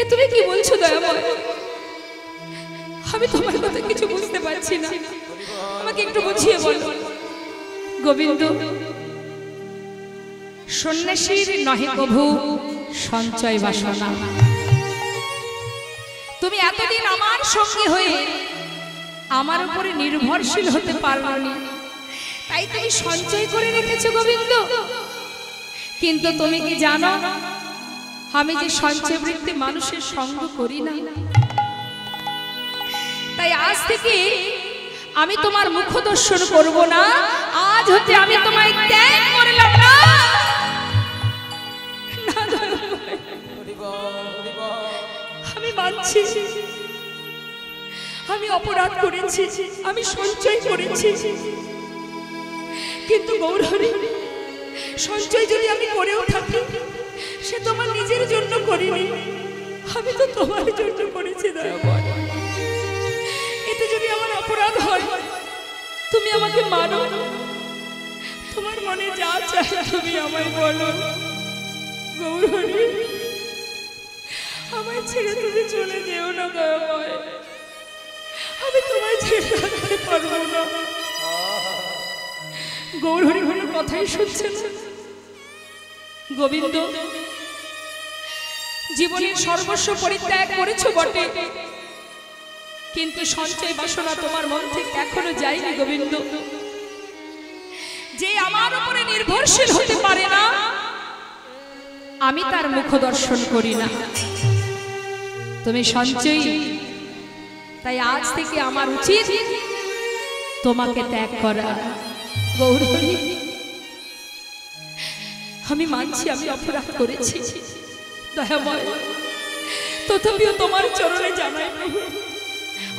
এ তুমি কি বলছো দয়াময়? আমি তোমার কথা কিছু বুঝতে পারছি না, আমাকে একটু বুঝিয়ে বলো। গোবিন্দ, সন্ন্যাসীর নহে কভু সঞ্চয় বাসনা। তুমি এতদিন আমার সঙ্গী হয়ে আমার উপরে নির্ভরশীল হতে পারোনি, তাই তুমি সঞ্চয় করে রেখেছো গোবিন্দ। কিন্তু তুমি কি জানো, আমি যে সঞ্চয় বৃত্তি মানুষের সঙ্গ করি না, তাই আজ থেকে আমি তোমার মুখ দর্শন করব না। আজ হতে আমি তোমায় ত্যাগ করলাম না। আমি মানছি আমি অপরাধ করেছি, আমি সঞ্চয় করেছি, কিন্তু গৌরহরি, সঞ্চয় যদি আমি করেও থাকি সে তোমার নিজের জন্য করিনি, আমি তো তোমার জন্য করেছি। দয়াময়, এতে যদি আমার অপরাধ হয় তুমি আমাকে মারো, তোমার মনে যা চায় তুমি আমায় বলো। গৌরহরি, আমায় ছেড়ে তুমি চলে যেও না দয়াময়, আমি তোমায় ছেড়ে থাকতে পারবো না। গৌরহরি কোনো কথাই শুনছে না। গোবিন্দ, জীবনের সর্বস্ব পরিত্যাগ করেছো বটে, কিন্তু সঞ্চয় বাসনা তোমার মন থেকে এখনো যায়নি। গোবিন্দ, যে আমার উপরে নির্ভরশীল হতে পারে না আমি তার মুখ দর্শন করি না। তুমি সঞ্চয়ী, তাই আজ থেকে আমার উচিত তোমাকে ত্যাগ করা। গৌরহরি, আমি মানছি আমি অপরাধ করেছি দয়াময়, তথাপিও তোমার চরণে জানাই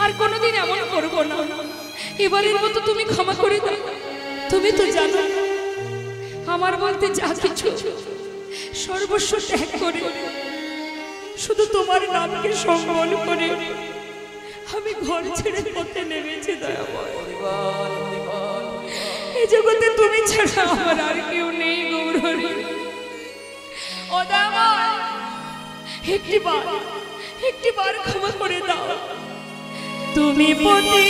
আর কোনোদিন এমন করবো না। এবারের মতো তুমি ক্ষমা করে দাও। তুমি তো জানো আমার বলতে যা কিছু সর্বস্ব ত্যাগ করে শুধু তোমার নামকে সম্বল করে আমি ঘর ছেড়ে পথে নেমেছি দয়াময়। এই জগতে তুমি ছাড়া আমার আর কেউ নেই গৌরহরি। ও দয়াময়, একটিবার ক্ষমা করে দাও। তুমি পতি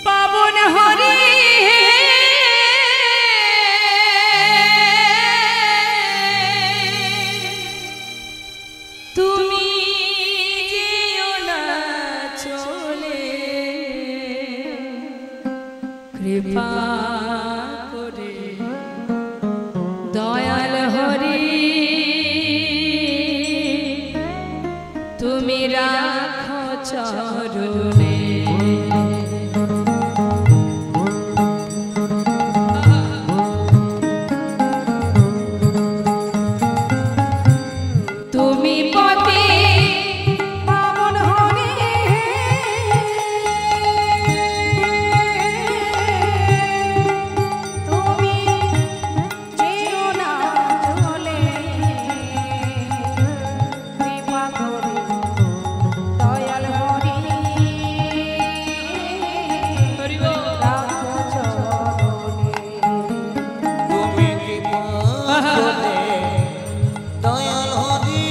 পাবন হরি, তুমি যেও না চলে, কৃপা করে দয়াল হরি তুমি রাখো চরণে। তুমি পতি পাবন হরি, তুমি যেও না চলে, কৃপা করে দয়াল হরি রাখো চরণে। তুমি কৃপা করে দয়াল হরি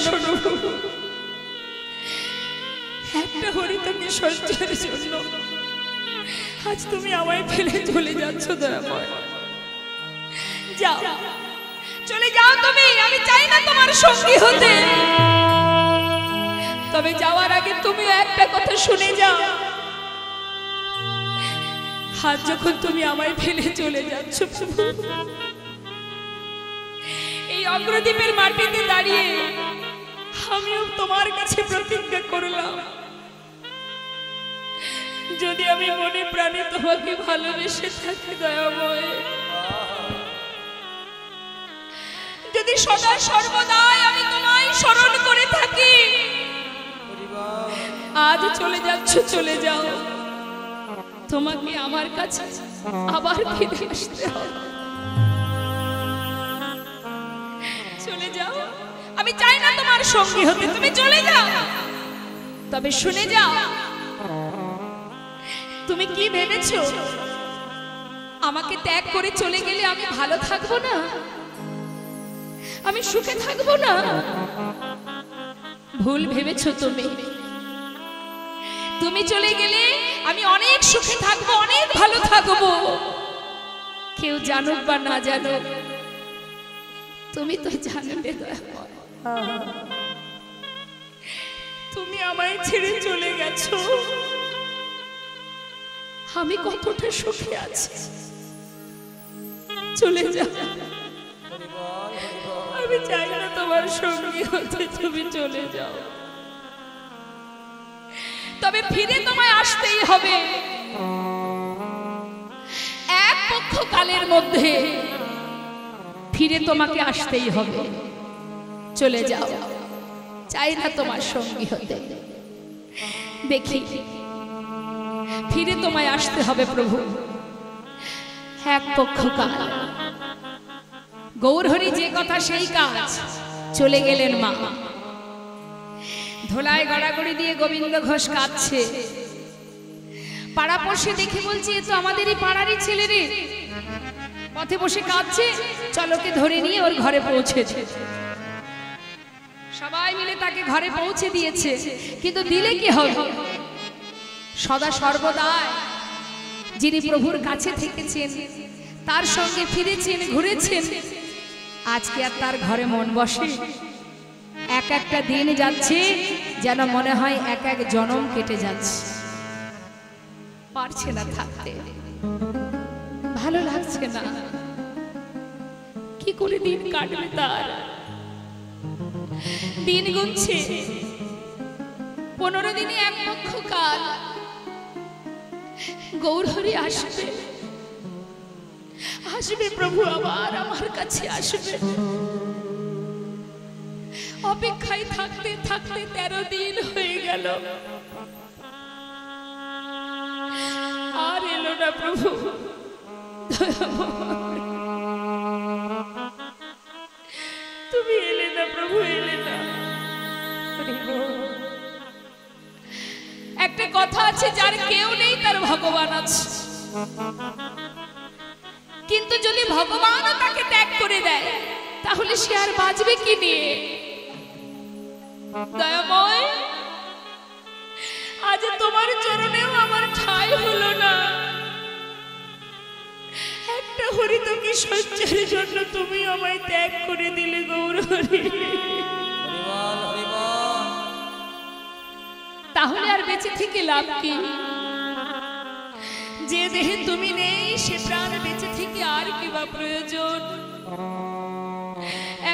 শোনো, একটা হরিতকে সহ্যের জন্য আজ তুমি আমায় ফেলে চলে যাচ্ছ দয়াময়। যাও, চলে যাও তুমি, আমি চাই না তোমার সঙ্গী হতে। তবে যাওয়ার আগে তুমি একটা কথা শুনে যাও। আজ যখন তুমি আমায় ফেলে চলে যাচ্ছ প্রভু, এই অগ্রদ্বীপের মাটিতে দাঁড়িয়ে আমিও তোমার কাছে প্রতিজ্ঞা করলাম, যদি আমি মনে প্রাণে তোমাকে ভালোবেসে থাকি দয়াময়, যদি সদা সর্বদাই আমি তোমায় স্মরণ করে থাকি, আজ চলে যাচ্ছ, চলে যাও, তোমাকে আমার কাছে আবার ফিরে আসতে হবে। চলে যাও, আমি চাই না তোমার সঙ্গী হতে, তুমি চলে যাও। তবে শুনে যাও, তুমি কি ভেবেছো আমাকে ত্যাগ করে চলে গেলে আমি ভালো থাকবো না, আমি সুখে থাকবো না? ভুল ভেবেছো তুমি। তুমি চলে গেলে আমি অনেক সুখে থাকবো, অনেক ভালো থাকবো। কেউ জানুক বা না জানুক, তুমি তো জানবে তুমি আমায় ছেড়ে চলে গেছো, আমি কতটা সুখে আছি। চলে যাও, আমি চাই না তোমার সঙ্গী হতে, তুমি চলে যাও। তবে ফিরে তোমায় আসতেই হবে, এক পক্ষ কালের মধ্যে ফিরে তোমাকে আসতেই হবে। চলে যাও, চাই না তোমার সঙ্গী হতে। দেখি ফিরে তোমায় আসতে হবে প্রভু, এক পক্ষ কাল। গৌরহরি যে কথা সেই কাজ, চলে গেলেন মা। ধোলায় গড়াগড়ি দিয়ে গোবিন্দ ঘোষ কাঁদছে। পাড়াপড়শি দেখে বলছে, এ তো আমাদেরই পাড়ারই ছেলে রে, পথে বসে কাঁদছে, চলোকে ধরে নিয়ে ওর ঘরে পৌঁছেছে। সবাই মিলে তাকে ঘরে পৌঁছে দিয়েছে, কিন্তু দিলে কি হবে? সদা সর্বদাই যিনি প্রভুর কাছে থেকেছেন, তার সঙ্গে ফিরেছেন, ঘুরেছেন, আজকে আর তার ঘরে মন বসে? এক একটা দিন যাচ্ছে যেন মনে হয় এক এক জনম কেটে যাচ্ছে। পারছে না থাকতে, ভালো লাগছে না। কি করে দিন কাটবে তার? দিন গুনছে, 15 দিনে এক পক্ষ কাল। গৌরহরি আসবে, আসবে প্রভু, আবার আমার কাছে আসবে। অপেক্ষায় থাকতে থাকতে 13 দিন হয়ে গেল, আর এলো না প্রভু। তুমি এলে না প্রভু, এলে না। একটা কথা আছে, যার কেউ নেই তার ভগবান আছে। কিন্তু যদি ভগবানও তাকে ত্যাগ করে দেয়, তাহলে সে আর বাঁচবে কি নিয়ে? দয়াময়, আজ তোমার চরণেও আমার ঠাঁই হলো না। একটা হরিতকি সহ্যের জন্য তুমি আমায় ত্যাগ করে দিলে গৌরহরি। তাহলে আর বেঁচে থেকে লাভ কি? যে দেহে তুমি নেই, সে প্রাণ বেঁচে থেকে আর কি বা প্রয়োজন?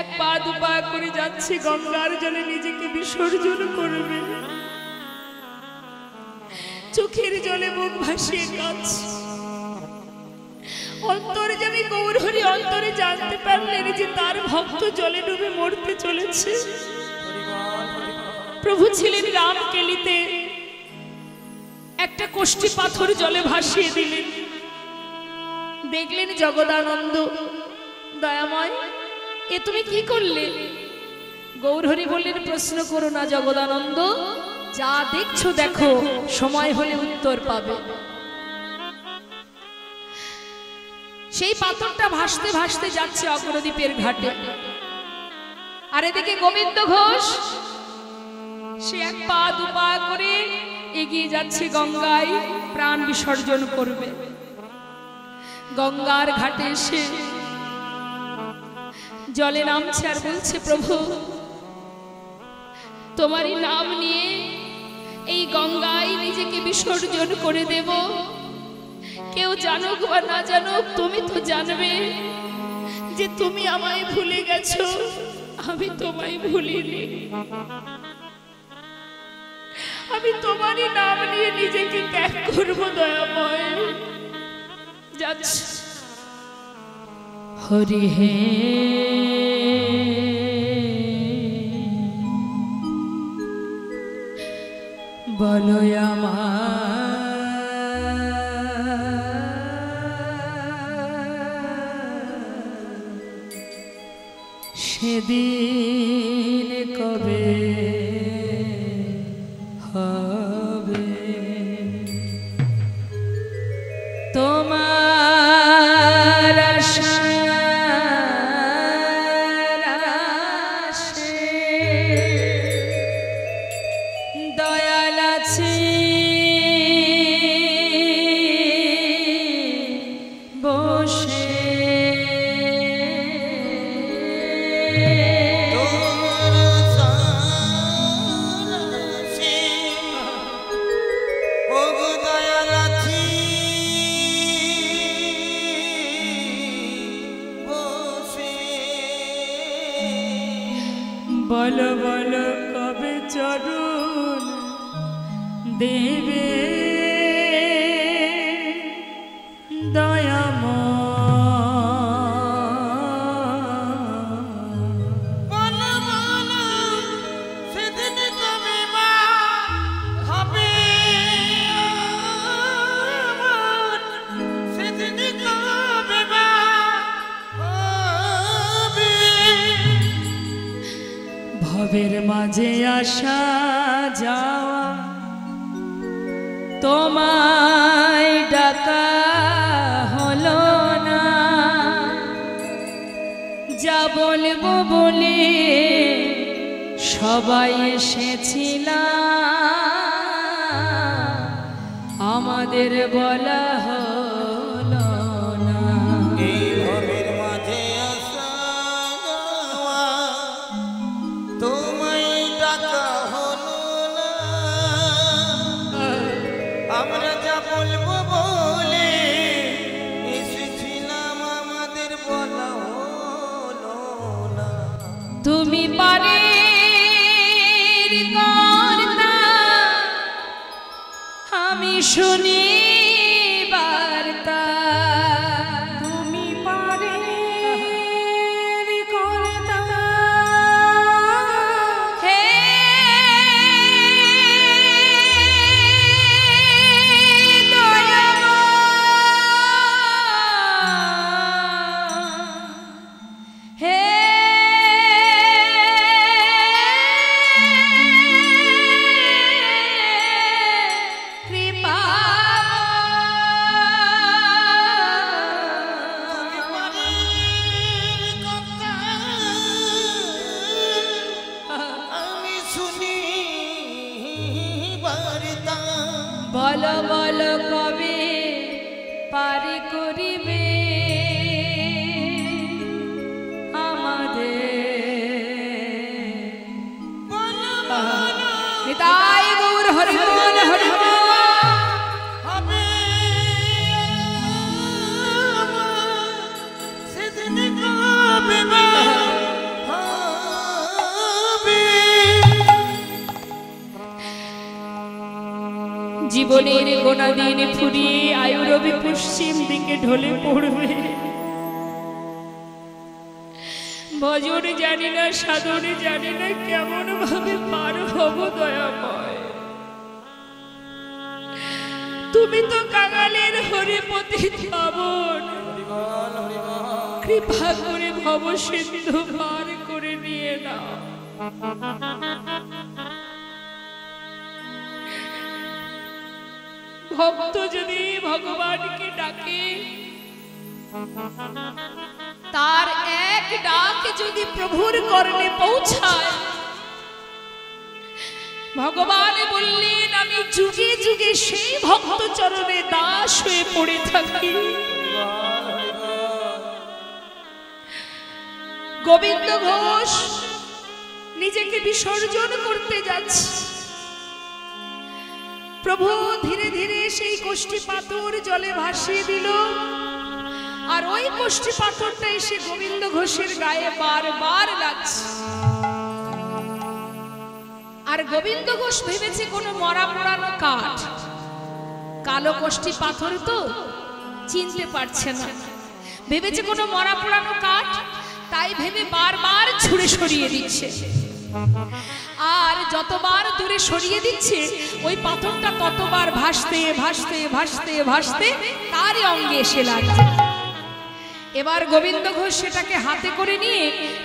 এক পা দুপা করে যাচ্ছে, গঙ্গার জলে নিজেকে বিসর্জন করবে, চোখের জলে মুখ ভাসিয়ে কাঁদছে। অন্তর্যামী গৌরহরি অন্তরে জানতে পারলেন যে তার ভক্ত জলে ডুবে মরতে চলেছে। প্রভু ছিলেন রামকেলিতে, একটা কোষ্ঠী পাথর জলে ভাসিয়ে দিলেন। দেখলেন জগদানন্দ। দয়াময়, এ তুমি কি করলে? গৌরহরি বললেন, প্রশ্ন করো না জগদানন্দ, যা দেখছো দেখো, সময় হলে উত্তর পাবে। সেই পাথরটা ভাসতে ভাসতে যাচ্ছে অগ্রদ্বীপের ঘাটে। আর এদিকে গোবিন্দ ঘোষ সে এক পা দু পা করে এগিয়ে যাচ্ছে গঙ্গায় প্রাণ বিসর্জন করবে। গঙ্গার ঘাটে এসে জলে নামছে আর বলছে, প্রভু তোমারই নাম নিয়ে এই গঙ্গায় নিজেকে বিসর্জন করে দেব। কেউ জানুক বা না জানুক, তুমি তো জানবে যে তুমি আমায় ভুলে গেছো, আমি তোমায় ভুলিনি। আমি তোমারই নাম নিয়ে নিজেকে ত্যাগ করবো দয়াময়। যাচ্ছি। হরি হে বলো সেদিন কবে হবে তোমার আশার আশে দয়াল আছে বসে। বলো বলো কবে চরণ দেবে ভবের মাঝে আসা যাওয়া তোমায় ডাকা হলো না। যা বলবো বলে সবাই এসেছিলাম, আমাদের বলা হলো না। এই ভবের মাঝে আসা যাওয়া তোমায় ডাকা হলো না। আমরা যা বলবো বলে এসেছিলাম, আমাদের বলা হলো না। তুমি পারে আমি শুনি বার্তা, তুমি পারে কর্তা হে দয়াময় হে বলো বলো কবে পারি করিবে আমাদের। নিতাই গৌর হরি বল হরি বল। হবে সেদিন কবে হবে। জীবনের গোনা দিন ফুরিয়ে আয়ুরবি পশ্চিম দিকে ঢলে পড়বে। ভজন জানি না, সাধন জানি না, কেমন ভাবে পার হব দয়াময়। তুমি তো কাঙালের হরিপতি শ্রাবণ, কৃপা করে ভব সিন্ধু পার করে নিয়ে নাও। ভক্ত যদি ভগবানকে ডাকে তার এক ডাক যদি প্রভুর কর্ণে পৌঁছায়, ভগবান বললেন আমি যুগে যুগে সেই ভক্ত চরণে দাস হয়ে পড়ে থাকি। গোবিন্দ ঘোষ নিজেকে বিসর্জন করতে যাচ্ছে। প্রভু ধীরে ধীরে সেই কোষ্ঠী পাথর জলে ভাসিয়ে দিল, আর ওই কোষ্ঠী পাথরটা এসে গোবিন্দ ঘোষের গায়ে বারবার লাগছে। আর গোবিন্দ ঘোষ ভেবেছে কোনো মরা পোড়ানো কাঠ, কালো কোষ্ঠী পাথর তো চিনতে পারছে না, ভেবেছে কোনো মরা পোড়ানো কাঠ, তাই ভেবে বারবার ছুঁড়ে সরিয়ে দিচ্ছে। আর যতবার দূরে সরিয়ে দিচ্ছে ওই পাথরটা ততবার ভাসতে ভাসতে ভাসতে ভাসতে তারই অঙ্গে এসে লাগছে। এবার গোবিন্দ ঘোষ সেটাকে হাতে করে নিয়ে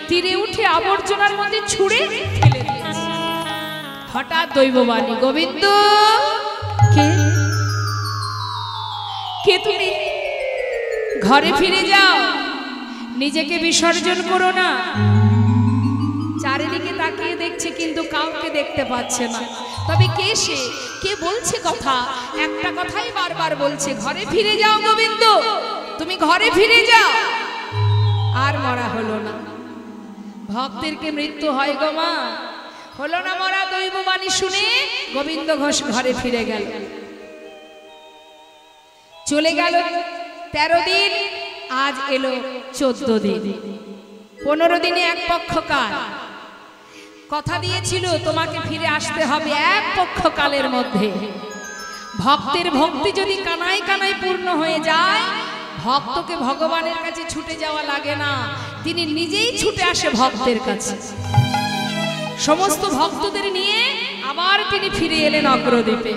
তীরে উঠে আবর্জনার মধ্যে ছুঁড়ে ফেলে দিয়েছে। হঠাৎ দৈববাণী, গোবিন্দ কে কে তুমি? ঘরে ফিরে যাও, নিজেকে বিসর্জন করো না। চারিদিকে তাকিয়ে দেখছে কিন্তু কাউকে দেখতে পাচ্ছে না। তবে কে সে, কে বলছে কথা? একটা কথাই বারবার বলছে, ঘরে ফিরে যাও গোবিন্দ, তুমি ঘরে ফিরে যাও। আর মরা হলো না। ভক্তের কি মৃত্যু হয় গো মা? হলো না মরা। দৈববাণী শুনে গোবিন্দ ঘোষ ঘরে ফিরে গেল। চলে গেল 13 দিন, আজ এলো 14 দিন। 15 দিনে এক পক্ষ কাল। কথা দিয়েছিল তোমাকে ফিরে আসতে হবে এক পক্ষ কালের মধ্যে। ভক্তের ভক্তি যদি কানায় কানায় পূর্ণ হয়ে যায়, ভক্তকে ভগবানের কাছে ছুটে যাওয়া লাগে না, তিনি নিজেই ছুটে আসে ভক্তের কাছে। সমস্ত ভক্তদের নিয়ে আবার তিনি ফিরে এলেন অগ্রদ্বীপে।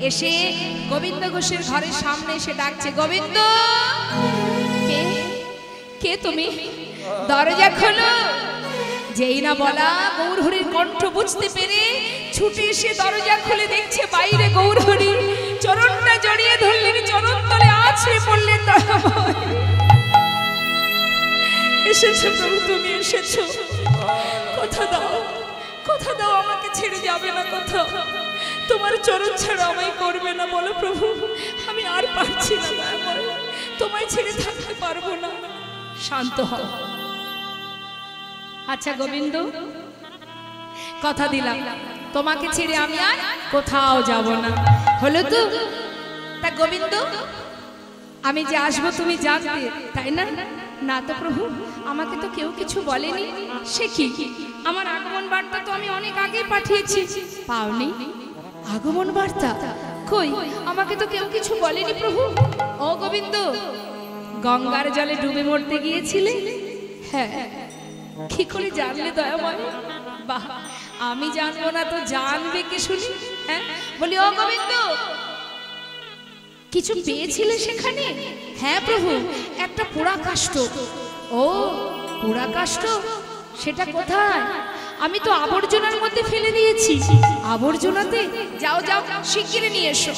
এসে গোবিন্দ ঘোষের ঘরের সামনে এসে ডাকছে, গোবিন্দ কে কে তুমি? দরজা খোলো। যেই না বলা, গৌরহরির কণ্ঠ বুঝতে পেরে ছুটে এসে দরজা খুলে দেখছে বাইরে গৌরহরি। চরণটা জড়িয়ে ধরলেন, চরণ তলে আছড়ে পড়লেন। এসেছো প্রভু, তুমি এসেছো, কথা দাও, কথা দাও, আমাকে ছেড়ে যাবে না, কথা তোমার চরণ ছাড়া আমায় করবে না, বলো প্রভু, আমি আর পারছি না, তোমায় ছেড়ে থাকতে পারবো না। শান্ত হও। আচ্ছা গোবিন্দ, কথা দিলাম তোমাকে ছেড়ে আমি আর কোথাও যাব না, হলো তো? তা গোবিন্দ, আমি যে আসবো তুমি জানতে, তাই না? না তো প্রভু, আমাকে তো কেউ কিছু বলেনি। সে কি? আমার আগমন বার্তা তো আমি অনেক আগে পাঠিয়েছি। পাওনি আগমন বার্তা? কই, আমাকে তো কেউ কিছু বলেনি প্রভু। ও গোবিন্দ, গঙ্গার জলে ডুবে মরতে গিয়েছিলে? হ্যাঁ। কি করে জানলে দয়াময়? বাহ, আমি জানবো না তো জানবে কে শুনি? হ্যাঁ, বলি ও গোবিন্দ, কিছু পেয়েছিলে সেখানে? হ্যাঁ প্রভু, একটা পোড়া কাষ্ঠ। ও পোড়া কাষ্ঠ, সেটা কোথায়? আমি তো আবর্জনার মধ্যে ফেলে দিয়েছি। আবর্জনাতে? যাও যাও, শিগগিরই নিয়ে এসো।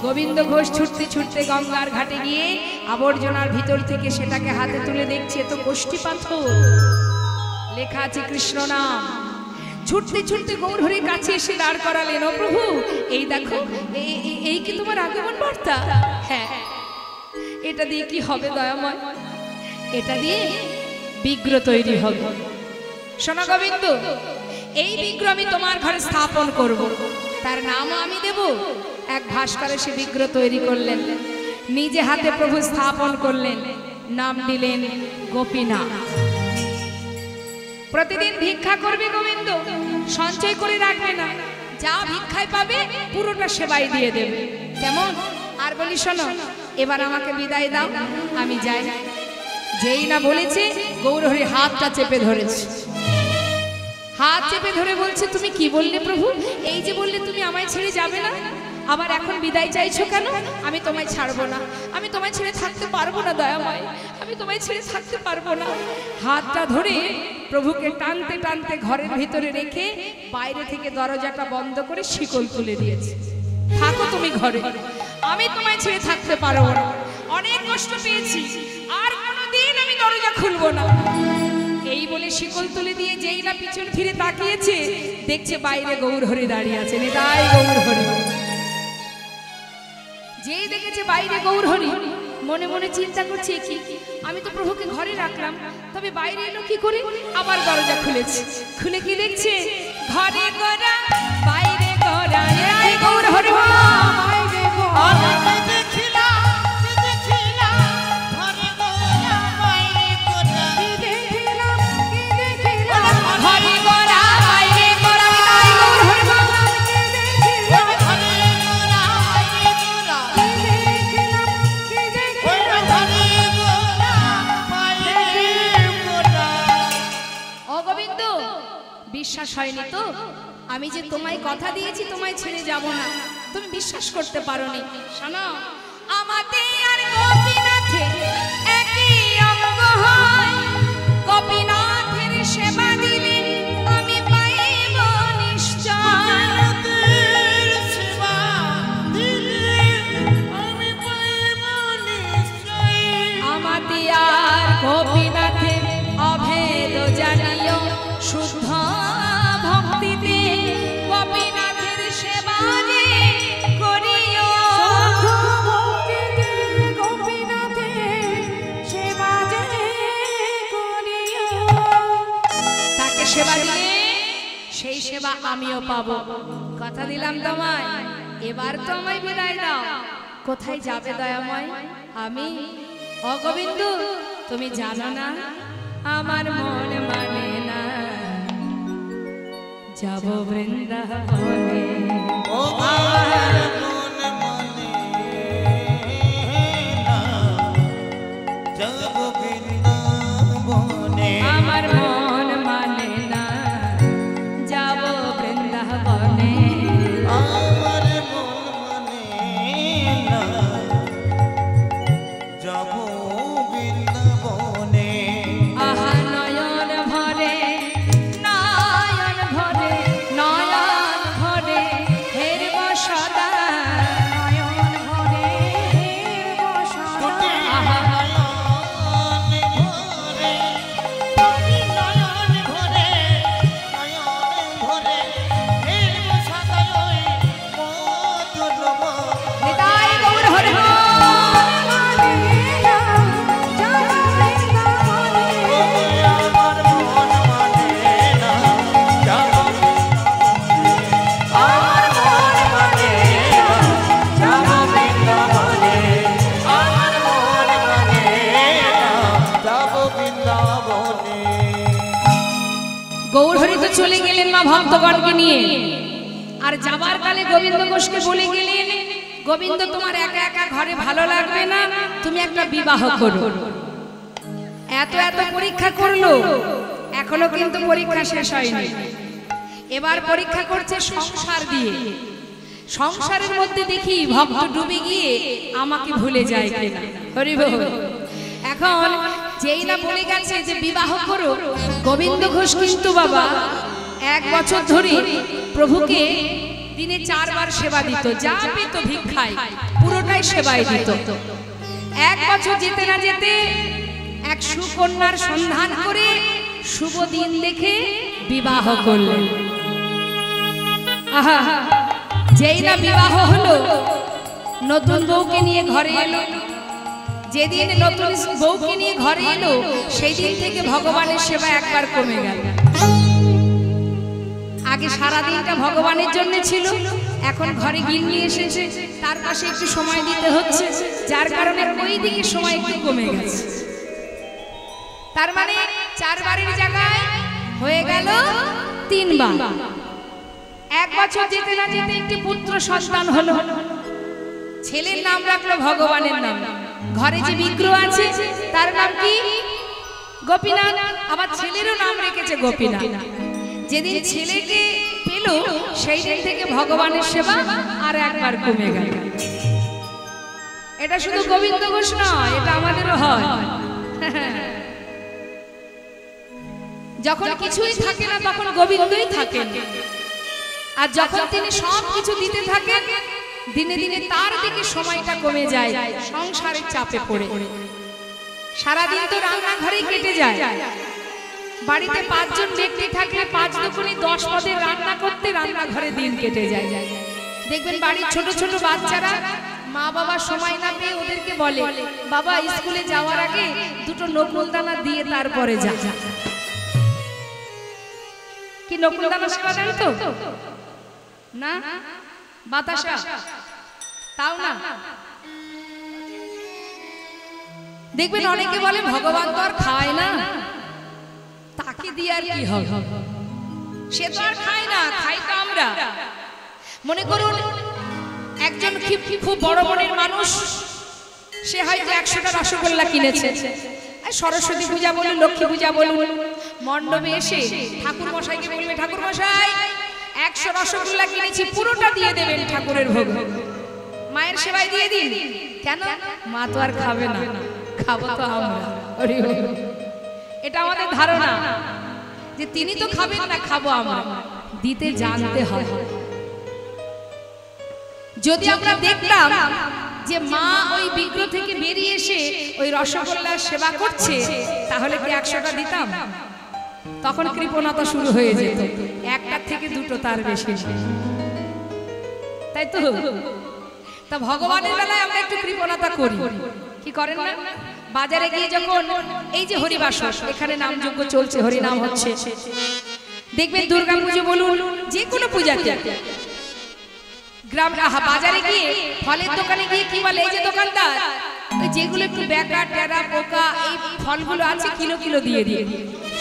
গোবিন্দ ঘোষ ছুটতে ছুটতে গঙ্গার ঘাটে গিয়ে আবর্জনার ভিতর থেকে সেটাকে হাতে তুলে দেখছে তো কোষ্ঠী পাথর, লেখা আছে কৃষ্ণ নাম। ছুটতে ছুটতে গৌরহরির কাছে এসে দাঁড় করালেন। ও প্রভু, এই দেখো, এই কি তোমার আগমন বার্তা? হ্যাঁ। এটা দিয়ে কি হবে দয়াময়? এটা দিয়ে বিগ্রহ তৈরি হবে। শোনো গোবিন্দ, এই বিগ্রহ আমি তোমার ঘরে স্থাপন করব, তার নামও আমি দেব। এক ভাস্করে সে বিগ্রহ তৈরি করলেন, নিজে হাতে প্রভু স্থাপন করলেন, নাম দিলেন গোপীনাথ। প্রতিদিন ভিক্ষা করবে গোবিন্দ, সঞ্চয় করে রাখবে না, যা ভিক্ষায় পাবে পুরোটা সেবাই দিয়ে দেবে। কেমন? আর বলি শোনো, এবার আমাকে বিদায় দাও, আমি যাই। যেই না বলেছে, গৌরহরি হাতটা চেপে ধরেছে। হাত চেপে ধরে বলছে, তুমি কি বললে প্রভু? এই যে বললে তুমি আমায় ছেড়ে যাবে না, আবার এখন বিদায় চাইছো কেন? আমি তোমায় ছাড়বো না, আমি তোমায় ছেড়ে থাকতে পারবো না দয়াময়, আমি তোমায় ছেড়ে থাকতে পারবো না। হাতটা ধরে প্রভুকে টানতে টানতে ঘরের ভিতরে রেখে বাইরে থেকে দরজাটা বন্ধ করে শিকল তুলে দিয়েছে। থাকো তুমি ঘরে, আমি তোমায় ছেড়ে থাকতে পারবো না। অনেক কষ্ট পেয়েছি, আর কোনোদিন আমি দরজা খুলবো না। এই বলে শিকল তুলে দিয়ে যেই না পিছন ফিরে তাকিয়েছে, দেখছে বাইরে গৌর হরি দাঁড়িয়ে আছে। নিতাই গৌর হরি। যেই দেখেছে বাইরে গৌর হরি, মনে মনে চিন্তা করছে, কি আমি তো প্রভুকে ঘরে রাখলাম, তবে বাইরে এলো কি করে? আবার দরজা খুলেছে, খুলে কি দেখছে? ঘরে গোরা বাইরে গোরা, নিতাই গৌর হরি। আমি দেখিলাম ঘরে গোরা বাইরে গোরা ঘরে গোরা বাইরে গোরা, নিতাই গৌর হরি। ঘরে গোরা বাইরে গোরা ঘরে গোরা বাইরে গোরা। ও গোবিন্দ, বিশ্বাস হয়নি তো? আমি যে তোমায় কথা দিয়েছি তোমায় ছেড়ে যাব না, তুমি বিশ্বাস করতে পারোনি। শোনো, আমাতে আর গোপীনাথে একই অঙ্গ হয়, গোপীনাথের সেবা দিলে আমি পাইব নিশ্চয়। গোপীনাথের সেবা দিলে আমি পাইব নিশ্চয়। আমাতে আর গোপীনাথে অভেদ জানিও, শুদ্ধ ভক্তিতে গোপীনাথের সেবা যে করিও। তাকে সেবা দিয়ে সেই সেবা আমিও পাবো। কথা দিলাম তোমায়, এবার তো আমায় বিদায় দাও। কোথায় যাবে দয়াময়? আমি অগোবিন্দ, তুমি জানো না আমার মন মানে না, যাব বৃন্দাবনে। ও আমার মন মানে না, যাব বৃন্দাবনে। আমার মন মানে না, যাব বৃন্দাবনে। আমার মন মানে না, যাব বৃন্দাবনে। আহা নয়ন ভরে, নয়ন ভরে, নয়ন ভরে হেরব সদা, নয়ন ভরে হেরব দুটি সদা। আহা নয়ন ভরে, দুটি নয়ন ভরে, নয়ন ভরে হেরব সদাই মধুরব। নিতাই গৌর হরি। আমার মন মানে না, যাব আমার মন মানে না, যাব বৃন্দাবনে। আমার মন মানে না, যাব বৃন্দাবনে। গৌর হরি তো চলে গেলেন মা ভক্তগণকে নিয়ে, আর যাবার কালে গোবিন্দ ঘোষকে বলে গেলেন, গোবিন্দ তোমার একা একা ঘরে ভালো লাগবে না, তুমি একটা বিবাহ করো। এত এত পরীক্ষা করলো, এখনো কিন্তু পরীক্ষা শেষ হয়নি। এবার পরীক্ষা করছে সংসার দিয়ে। সংসারের মধ্যে দেখি ভক্ত ডুবে গিয়ে আমাকে ভুলে যায় কিনা। হরি বল। এখন যেই না বলে গেছে যে বিবাহ করো, গোবিন্দ ঘোষ কিন্তু বাবা 1 বছর ধরে প্রভুকে দিনে 4 বার সেবা দিত, যা পেত ভিক্ষায় পুরোটাই সেবায় দিত। 1 বছর যেতে না যেতে এক সুকন্যার সন্ধান করে শুভ দিন দেখে বিবাহ করলেন। আহা, যেই না বিবাহ হলো, নতুন বউকে নিয়ে ঘরে এলো। যেদিন নতুন বউকে নিয়ে ঘরে এলো, সেই দিন থেকে ভগবানের সেবা একবার কমে গেল। আগে সারা দিনটা ভগবানের জন্য ছিল, এখন ঘরে গিন্নি এসেছে, তার পাশে একটু সময় দিতে হচ্ছে, যার কারণে ওই দিকে সময় একটু কমে গেছে। তার মানে 4 বারের জায়গায় হয়ে গেল 3 বার। 1 বছর যেতে না যেতে একটি পুত্র সন্তান হলো। ছেলের নাম রাখলো ভগবানের নাম। ঘরে যে বিগ্রহ আছে তার নাম কি? গোপীনাথ। আবার ছেলেরও নাম রেখেছে গোপীনাথ। যেদিন ছেলেকে পেল, সেই দিন থেকে ভগবানের সেবা আর একবার কমে গেল। এটা শুধু গোবিন্দ ঘোষ নয়, এটা আমাদেরও হয়। যখন কিছুই থাকে না তখন গোবিন্দই থাকেন, আর যখন তিনি সব কিছু দিতে থাকেন, দিনে দিনে তার দিকে সময়টা কমে যায়, সংসারের চাপে পড়ে। সারাদিন তো রান্নাঘরেই কেটে যায়। বাড়িতে 5 জন ব্যক্তি থাকলে 5 দুগুণে 10 পদের রান্না করতে রান্নাঘরে দিন কেটে যায়। দেখবেন বাড়ির ছোট ছোট বাচ্চারা মা বাবা সময় না পেয়ে ওদেরকে বলে, বাবা স্কুলে যাওয়ার আগে দুটো নকুলদানা দিয়ে তারপরে যা। কি নকুলদানা সেবা দেন তো না? বাতাসা তাও না। দেখবেন অনেকে বলে ভগবান তো আর খায় না, তাকে দিয়ে আর কি হবে, সে তো আর খায় না, খাই তো আমরা। মনে করুন একজন খুব বড় মনের মানুষ, সে হয়তো 100টা রসগোল্লা কিনেছে। সরস্বতী পূজা বলুন, লক্ষ্মী পূজা বলুন, মণ্ডপে এসে ঠাকুর মশাইকে বলবে, ঠাকুর মশাই 100 রসগোল্লা কিনেছি, পুরোটা দিয়ে দেবেন ঠাকুরের ভোগ, মায়ের সেবায় দিয়ে দিন। কেন? মা তো আর খাবে না, খাবো তো আমরা। এটা আমাদের ধারণা যে তিনি তো খাবেন না, খাবো আমরা। দিতে জানতে হয়। যদি আমরা দেখতাম যে মা ওই বিগ্রহ থেকে বেরিয়ে এসে ওই রসগোল্লার সেবা করছে, তাহলে কি 100টা দিতাম? তখন কৃপণতা শুরু হয়ে যেত, 1টা থেকে 2টো, তার বেশি, তাই তো? তা ভগবানের বেলায় আমরা একটু কৃপণতা করি, কি করেন না? বাজারে গিয়ে যখন এই যে হরিবাসর, এখানে নামযজ্ঞ চলছে, হরিনাম হচ্ছে, দেখবেন দুর্গা পুজো বলুন, যে কোনো পূজাতে গ্রাম বাজারে গিয়ে ফলের দোকানে গিয়ে কি বলে, এই যে দোকানদার, ওই যেগুলো একটু বেকা টেরা পোকা এই ফলগুলো আছে কিলো কিলো দিয়ে দিয়ে,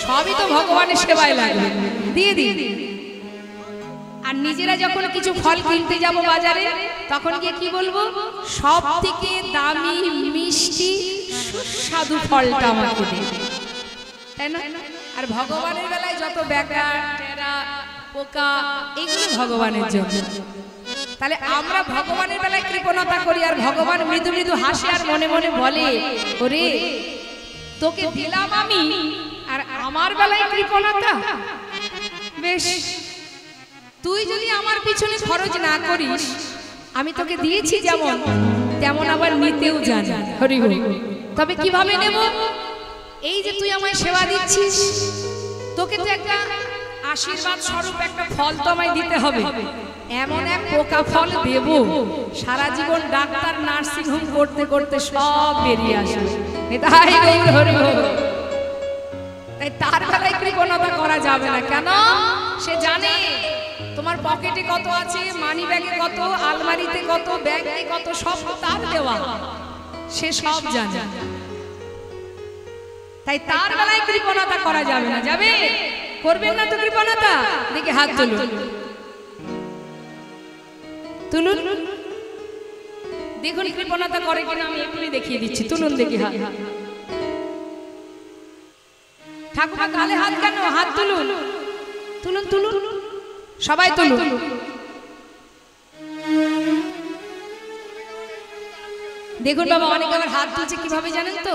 সবই তো ভগবানের সেবায় লাগবে, দিয়ে দিয়ে। আর নিজেরা যখন কিছু ফল কিনতে যাব বাজারে, তখন গিয়ে কি বলবো, সব থেকে দামি মিষ্টি সুস্বাদু ফলটা আমাকে দিন, তাই না? আর ভগবানের বেলায় যত বেকা টেরা পোকা, এগুলো ভগবানের জন্য। তাহলে আমরা ভগবানের বেলায় কৃপণতা করি, আর ভগবান মৃদু মৃদু হাসে আর মনে মনে বলে, ওরে তোকে দিলাম আমি, আর আমার বেলায় কৃপণতা? বেশ, তুই যদি আমার পিছনে খরচ না করিস, আমি তোকে দিয়েছি যেমন, তেমন আবার নিতেও জানি। হরি হরি। তবে কিভাবে নেব? এই যে তুই আমায় সেবা দিচ্ছিস, তোকে তো একটা আশীর্বাদ স্বরূপ একটা ফল তো আমায় দিতে হবে। এমন এক পোকা ফল দেব, সারা জীবন ডাক্তার নার্সিং হোম করতে করতে সব বেরিয়ে আসবে। তাই তার বেলায় কৃপণতা করা যাবে না। কেন? সে জানে তোমার পকেটে কত আছে, মানি ব্যাগে কত, আলমারিতে কত, ব্যাগে কত, সব তার দেওয়া, সে সব জানে। তাই তার বেলায় কৃপণতা করা যাবে না। যাবে? করবেন না তো কৃপণতা? দেখে হাত তুলুন, তুলুন, দেখুন কৃপণতা করে কিনা, আমি এখনই দেখিয়ে দিচ্ছি। তুলুন দেখি হাত। ঠাকুমা গালে হাত কেন? হাত তুলুন, তুলুন, তুলুন, সবাই তুলুন। দেখুন বাবা, অনেকে আবার হাত তুলছে কিভাবে জানেন তো?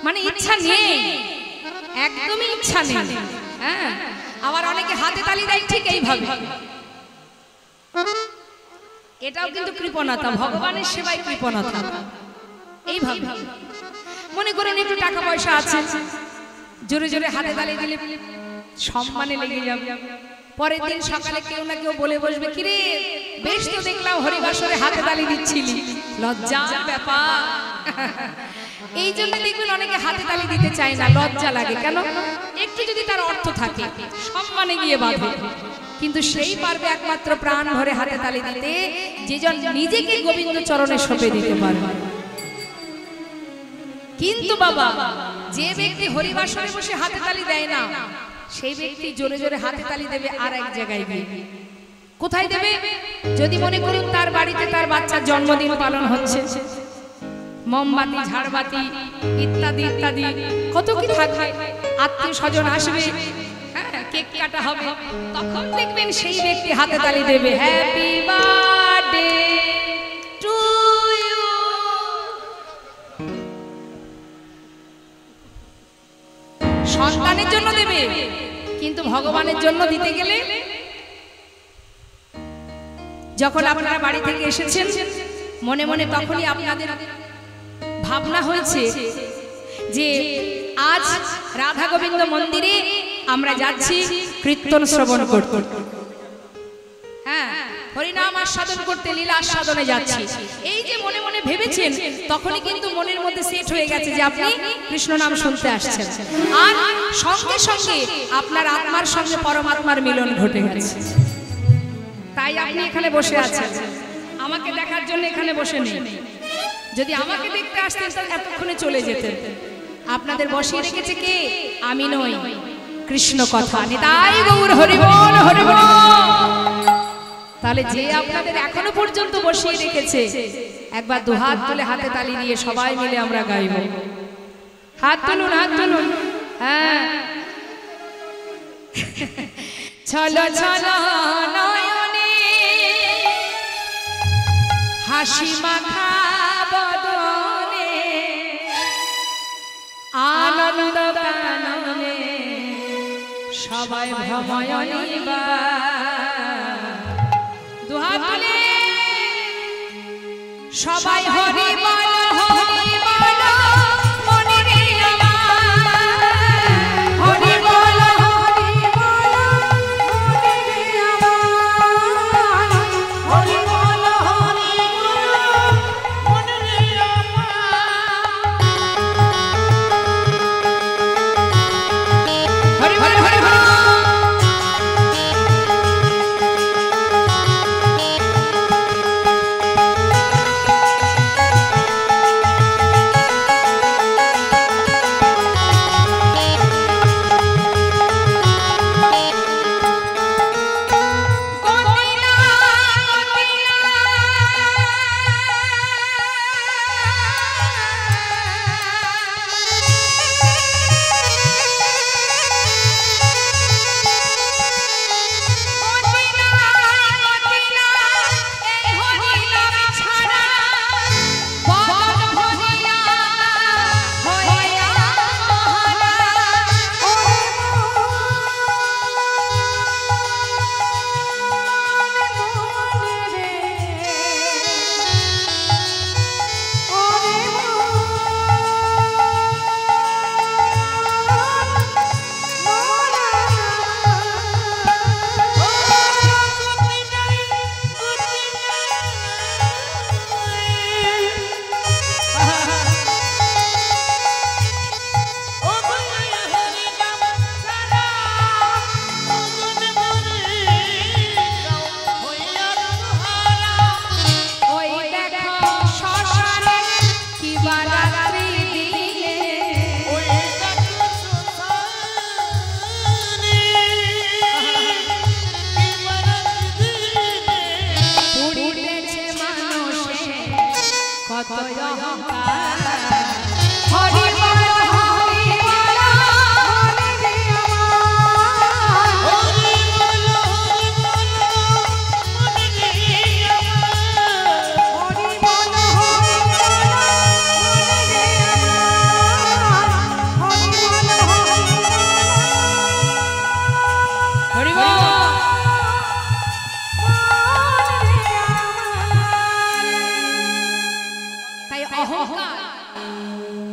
মানে ইচ্ছা নেই, একদমই ইচ্ছা নেই। হ্যাঁ, আবার অনেকে হাতে তালি দেয় ঠিক এইভাবে। এটাও কিন্তু কৃপণতা, ভগবানের সেবায় কৃপণতা। এইভাবে মনে করুন একটু টাকা পয়সা আছে, জোরে জোরে হাতে তালি দিলে সম্মানে লেগে যাবে। পরের দিন সকালে কেউ না কেউ বলে বসবে, কিরে বেশ তো দেখলাম হরিবাসরে হাতে তালি দিচ্ছিলি, লজ্জার ব্যাপার। এই জন্য দেখবেন অনেকে হাতে তালি দিতে চায় না, লজ্জা লাগে। কেন? একটু যদি তার অর্থ থাকে, সম্মানে গিয়ে বাঁধে। কিন্তু সেই পারবে একমাত্র প্রাণ ভরে হাতে তালি দিতে যেজন নিজেকে গোবিন্দ চরণে সঁপে দিতে পারবে। কিন্তু বাবা, যে ব্যক্তি হরিবাসরে বসে হাতে তালি দেয় না, সেই ব্যক্তি জোরে জোরে হাতে তালি দেবে আর এক জায়গায় গিয়ে। কোথায় দেবে? যদি মনে করুন তার বাড়িতে তার বাচ্চার জন্মদিন পালন হচ্ছে, মোমবাতি, ঝাড়বাতি ইত্যাদি ইত্যাদি কত কি থাকবে, আত্মীয় স্বজন আসবে, কেক কাটা হবে, তখন দেখবেন সেই ব্যক্তি হাতে তালি দেবে, হ্যাপি বার্থডে টু ইউ। সন্তানের জন্য দেবে, কিন্তু ভগবানের জন্য দিতে গেলে, যখন আপনারা বাড়ি থেকে এসেছেন মনে মনে তখনই আপনাদের ভাবনা হয়েছে যে আজ রাধা গোবিন্দ মন্দিরে আমরা যাচ্ছি কীর্তন শ্রবণ করতে, হ্যাঁ হরিনাম আস্বাদন করতে, লীলা আস্বাদনে যাচ্ছি। এই যে মনে মনে ভেবেছেন, তখনই কিন্তু মনের মধ্যে সেট হয়ে গেছে যে আপনি কৃষ্ণ নাম শুনতে আসছেন, আর সঙ্গে সঙ্গে আপনার আত্মার সঙ্গে পরমাত্মার মিলন ঘটে গেছে। তাই আপনি এখানে বসে আছেন, আমাকে দেখার জন্য এখানে বসে নেই। যদি আমাকে দেখতে আসতেন তাহলে এতক্ষণে চলে যেতেন। আপনাদের বসিয়ে রেখেছে কে? আমি নই, কৃষ্ণ কথা। নিতাই গৌর হরি বল, হরি বল। তাহলে যে আপনাদের এখনো পর্যন্ত বসিয়ে রেখেছে, একবার দুহাত তুলে হাতে তালি দিয়ে সবাই মিলে আমরা গাইব। হাত তুলুন, হাত তুলুন। হ্যাঁ, চলো চলো নয়নে হাসি মাখা বদনে, আনন্দ কাননে সবাই ভ্রময়নী বা। দুহাত তুলে সবাই হরি বল, হরি বল মনে রে আমার, হরি বল, হরি বল মনে রে আমার, হরি বল, হরি বল মনে রে আমার। হরি বল, হরি বল।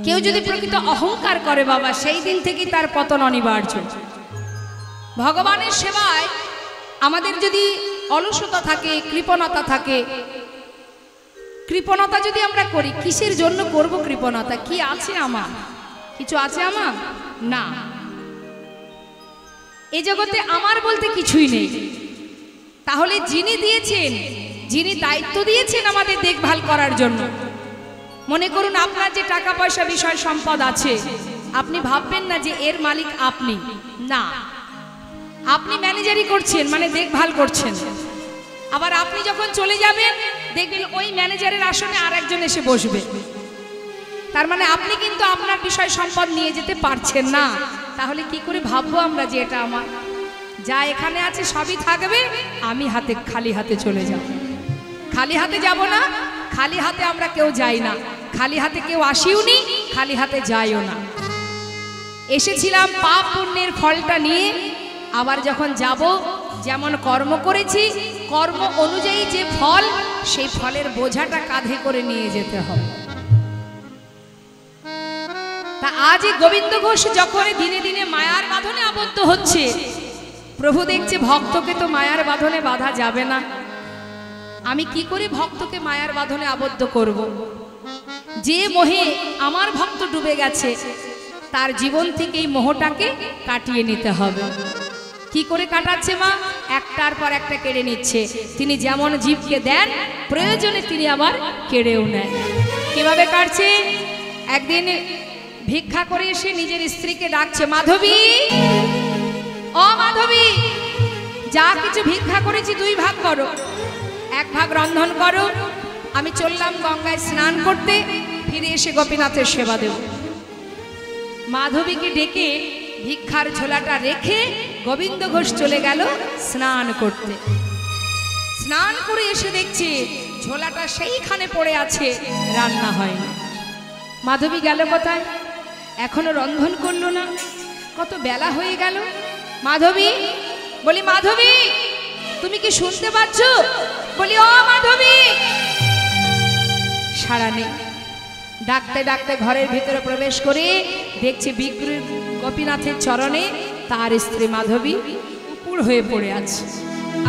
কেউ যদি প্রকৃত অহংকার করে বাবা, সেই দিন থেকেই তার পতন অনিবার্য। ভগবানের সেবায় আমাদের যদি অলসতা থাকে, কৃপণতা থাকে, কৃপণতা যদি আমরা করি, কিসের জন্য করব কৃপণতা? কি আছে আমার? কিছু আছে আমার? না, এই জগতে আমার বলতে কিছুই নেই। তাহলে যিনি দিয়েছেন, যিনি দায়িত্ব দিয়েছেন আমাদের দেখভাল করার জন্য, মনে করুন আপনার যে টাকা পয়সা বিষয় সম্পদ আছে, আপনি ভাববেন না যে এর মালিক আপনি, না, আপনি ম্যানেজারি করছেন, মানে দেখভাল করছেন। আবার আপনি যখন চলে যাবেন দেখবেন ওই ম্যানেজারের আসনে আর একজন এসে বসবে, তার মানে আপনি কিন্তু আপনার বিষয় সম্পদ নিয়ে যেতে পারছেন না। তাহলে কি করে ভাববো আমরা যে এটা আমার? যা এখানে আছে সবই থাকবে, আমি খালি হাতে চলে যাব। খালি হাতে যাব না, খালি হাতে আমরা কেউ যাই না, খালি হাতে কেউ আসিও নি, খালি হাতে যাইও না। এসেছিলাম পাপ পুণ্যের ফলটা নিয়ে, আবার যখন যাব যেমন কর্ম করেছি কর্ম অনুযায়ী যে ফল সেই ফলের বোঝাটা কাঁধে করে নিয়ে যেতে হবে। তা আজ এই গোবিন্দ ঘোষ যখন দিনে দিনে মায়ার বাঁধনে আবদ্ধ হচ্ছে, প্রভু দেখছে ভক্তকে তো মায়ার বাঁধনে বাঁধা যাবে না, আমি কি করে ভক্তকে মায়ার বাঁধনে আবদ্ধ করব? যে মোহে আমার ভক্ত ডুবে গেছে তার জীবন থেকে এই মোহটাকে কাটিয়ে নিতে হবে। কি করে কাটাচ্ছে মা? একটার পর একটা কেড়ে নিচ্ছে। তিনি যেমন জীবকে দেন প্রয়োজনে তিনি আবার কেড়েও নেন। কিভাবে কাটছে? একদিন ভিক্ষা করে এসে নিজের স্ত্রীকে ডাকছে, মাধবী, ও মাধবী, যা কিছু ভিক্ষা করেছি 2 ভাগ করো, 1 ভাগ রন্ধন করো, আমি চললাম গঙ্গায় স্নান করতে, ফিরে এসে গোপীনাথের সেবা দেব। মাধবীকে ডেকে ভিক্ষার ঝোলাটা রেখে গোবিন্দ ঘোষ চলে গেল স্নান করতে। স্নান করে এসে দেখছে ঝোলাটা সেইখানে পড়ে আছে, রান্না হয়নি। মাধবী গেল কোথায়? এখনো রন্ধন করলো না, কত বেলা হয়ে গেল। মাধবী, বলি মাধবী, তুমি কি শুনতে পাচ্ছ? বলি ও মাধবী, সাড়া নেই। ডাকতে ডাকতে ঘরের ভিতরে প্রবেশ করে দেখছে বিগ্রহ গোপীনাথের চরণে তার স্ত্রী মাধবী উপুড় হয়ে পড়ে আছে।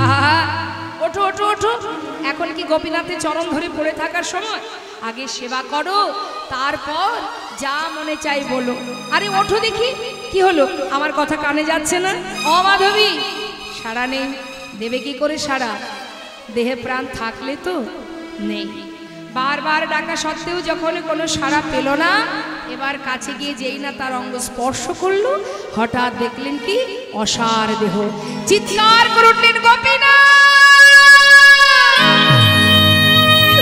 আহা, ওঠো ওঠো ওঠো, এখন কি গোপীনাথের চরণ ধরে পড়ে থাকার সময়? আগে সেবা করো, তারপর যা মনে চাই বলো। আরে ওঠো দেখি, কি হলো? আমার কথা কানে যাচ্ছে না? ও মাধবী, সাড়া নেই। দেবে কি করে সাড়া? দেহে প্রাণ থাকলে তো নেই। বারবার ডাকা সত্ত্বেও যখন কোনো সাড়া পেল না, এবার কাছে গিয়ে যেই না তার অঙ্গ স্পর্শ করলো, হঠাৎ দেখলেন কি অসার দেহ। চিৎকার করে উঠলেন, গোপীনাথ,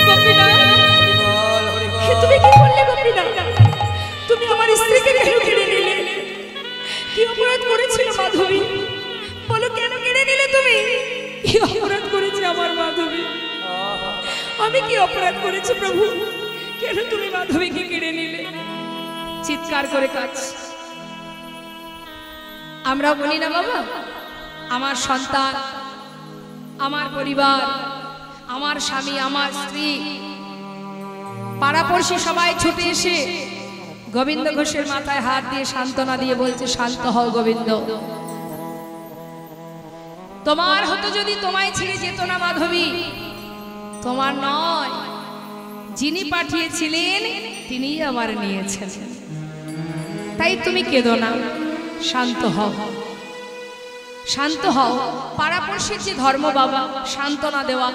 গোপীনাথ, তুমি কি করলে গোপীনাথ? তুমি আমার স্ত্রীকে কেন কেড়ে নিলে? কি অপরাধ করেছিল মাধবী? বলো, কেন কেড়ে নিলে তুমি? কি অপরাধ করেছে আমার মাধবী? আমি কি অপরাধ করেছি প্রভু? কেন তুমি মাধবীকে কেড়ে নিলে? চিৎকার করে কাঁদছে। আমরা বলি না বাবা, আমার সন্তান, আমার পরিবার, আমার স্বামী, আমার স্ত্রী, পাড়াপড়শি সবাই ছুটে এসে গোবিন্দ ঘোষের মাথায় হাত দিয়ে সান্ত্বনা দিয়ে বলছে, শান্ত হও গোবিন্দ, তোমার হতো যদি তোমায় ছেড়ে যেত না মাধবী, তোমার নয়, যিনি পাঠিয়েছিলেন তিনিই আমার নিয়েছেন। তাই তুমি কেঁদো না, শান্ত হও, শান্ত হও। পাড়াপড়শির যে ধর্ম বাবা, সান্ত্বনা দেওয়া।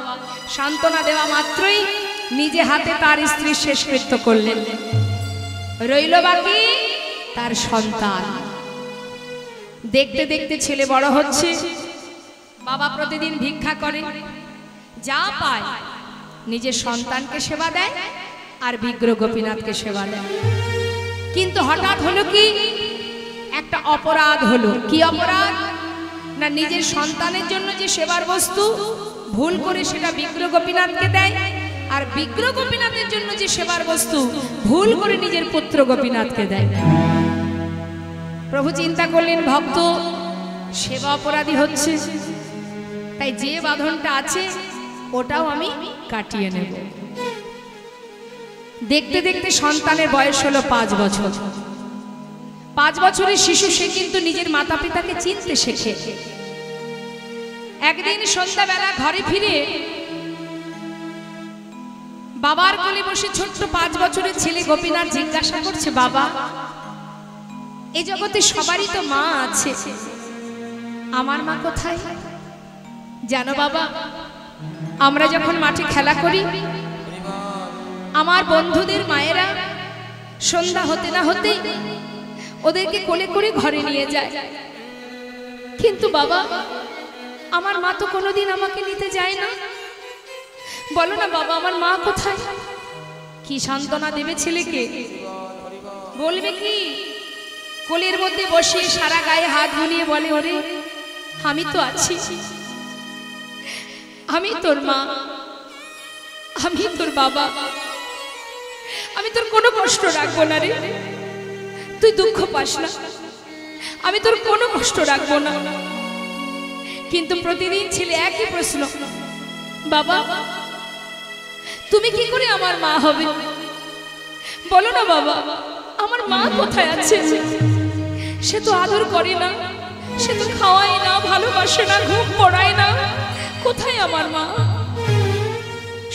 সান্ত্বনা দেওয়া মাত্রই নিজে হাতে তার স্ত্রী শেষকৃত্য করলেন। রইল বাকি তার সন্তান। দেখতে দেখতে ছেলে বড় হচ্ছে। বাবা প্রতিদিন ভিক্ষা করে, যা পায় নিজের সন্তানকে সেবা দেয় আর বিগ্রহ গোপীনাথকে সেবা দেয়। কিন্তু হঠাৎ হলো কি, একটা অপরাধ হলো। কি অপরাধ? না, নিজের সন্তানের জন্য যে সেবার বস্তু ভুল করে সেটা বিগ্রহ গোপীনাথকে দেয়, আর বিগ্রহ গোপীনাথের জন্য যে সেবার বস্তু ভুল করে নিজের পুত্র গোপীনাথকে দেয়। প্রভু চিন্তা করলেন, ভক্ত সেবা অপরাধী হচ্ছে, তাই যে বাঁধনটা আছে ওটাও আমি কাটিয়ে নেব। দেখতে দেখতে সন্তানের বয়স হলো 5 বছর। 5 বছরের শিশু, সে কিন্তু নিজের মাতা পিতাকে চিনতে শেখে। একদিন সন্ধ্যাবেলা ঘরে ফিরে বাবার কোলে বসে ছোট্ট 5 বছরের ছেলে গোপীনাথ জিজ্ঞাসা করছে, বাবা, এই জগতে সবারই তো মা আছে, আমার মা কোথায়? জানো বাবা, আমরা যখন মাঠে খেলা করি, আমার বন্ধুদের মায়েরা সন্ধ্যা হতে না হতেই ওদেরকে কোলে করে ঘরে নিয়ে যায়। কিন্তু বাবা, আমার মা তো কোনোদিন আমাকে নিতে যায় না। বলো না বাবা, আমার মা কোথায়? কি সান্ত্বনা দেবে ছেলেকে? বলবে কি? কোলের মধ্যে বসে সারা গায়ে হাত বুলিয়ে বলে, ওরে আমি তো আছি, আমি তোর মা, আমি তোর বাবা, আমি তোর কোনো কষ্ট রাখবো না রে, তুই দুঃখ পাস না, আমি তোর কোনো কষ্ট রাখবো না। কিন্তু প্রতিদিন ছেলে একই প্রশ্ন, বাবা তুমি কি করে আমার মা হবে? বলো না বাবা, আমার মা কোথায় আছে? সে তো আদর করে না, সে তো খাওয়ায় না, ভালোবাসে না, ঘুম পড়ায় না, কোথায় আমার মা?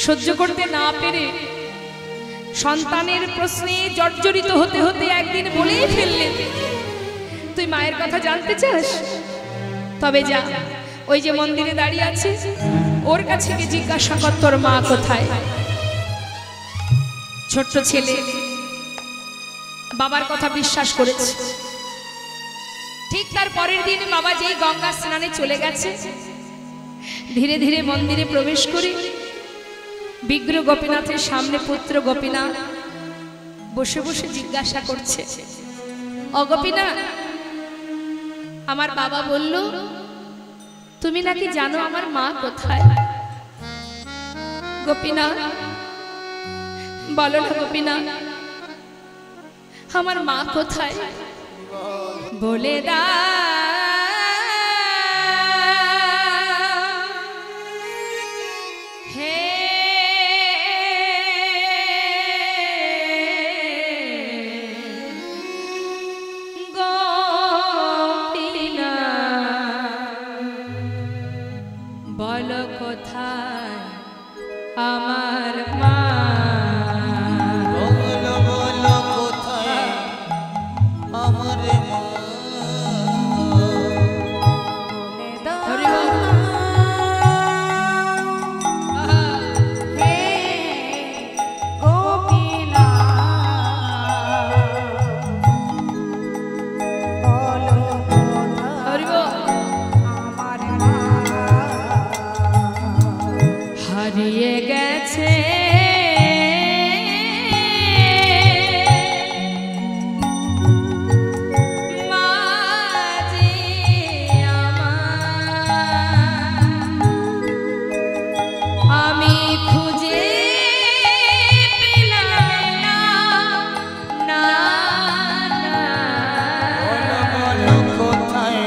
সহ্য করতে না পেরে সন্তানের প্রশ্নে জর্জরিত হতে হতে একদিন বলেই ফেললেন, তুই মায়ের কথা জানতে চাস? তবে যা, ওই যে মন্দিরে দাঁড়িয়ে আছে ওর কাছে গিয়ে জিজ্ঞাসা কর তোর মা কোথায়। ছোট্ট ছেলে বাবার কথা বিশ্বাস করেছে। ঠিক তার পরের দিন বাবা যেই গঙ্গা স্নানে চলে গেছে, ধীরে ধীরে মন্দিরে প্রবেশ করে বিগ্রহ গোপীনাথের সামনে পুত্র গোপীনাথ বসে বসে জিজ্ঞাসা করছে, অগোপীনাথ, আমার বাবা বলল তুমি নাকি জানো আমার মা কোথায়? গোপীনাথ বলো না গোপীনাথ, আমার মা কোথায়? বলে দা হে বলো কোথায় আমার মা? বলো বলো কোথায় আমার মা? হরি বল। হরি বল। হারিয়ে গেছে মা যে আমার, আমি খুঁজে পেলাম না, না, না। বলো বলো কোথায়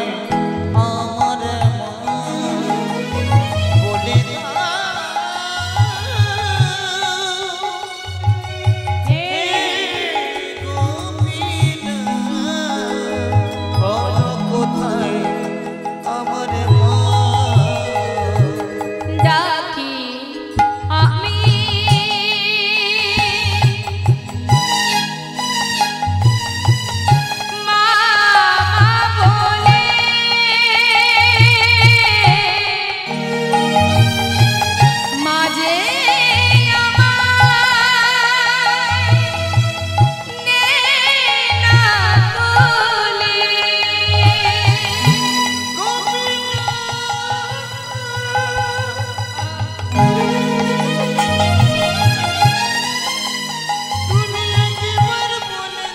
আমার মা? বলে হে বলো কোথায় আমার মা? ডাকি আমি মা বলে, মাঝে আমার নে না কোলে। তুমি একবার বলে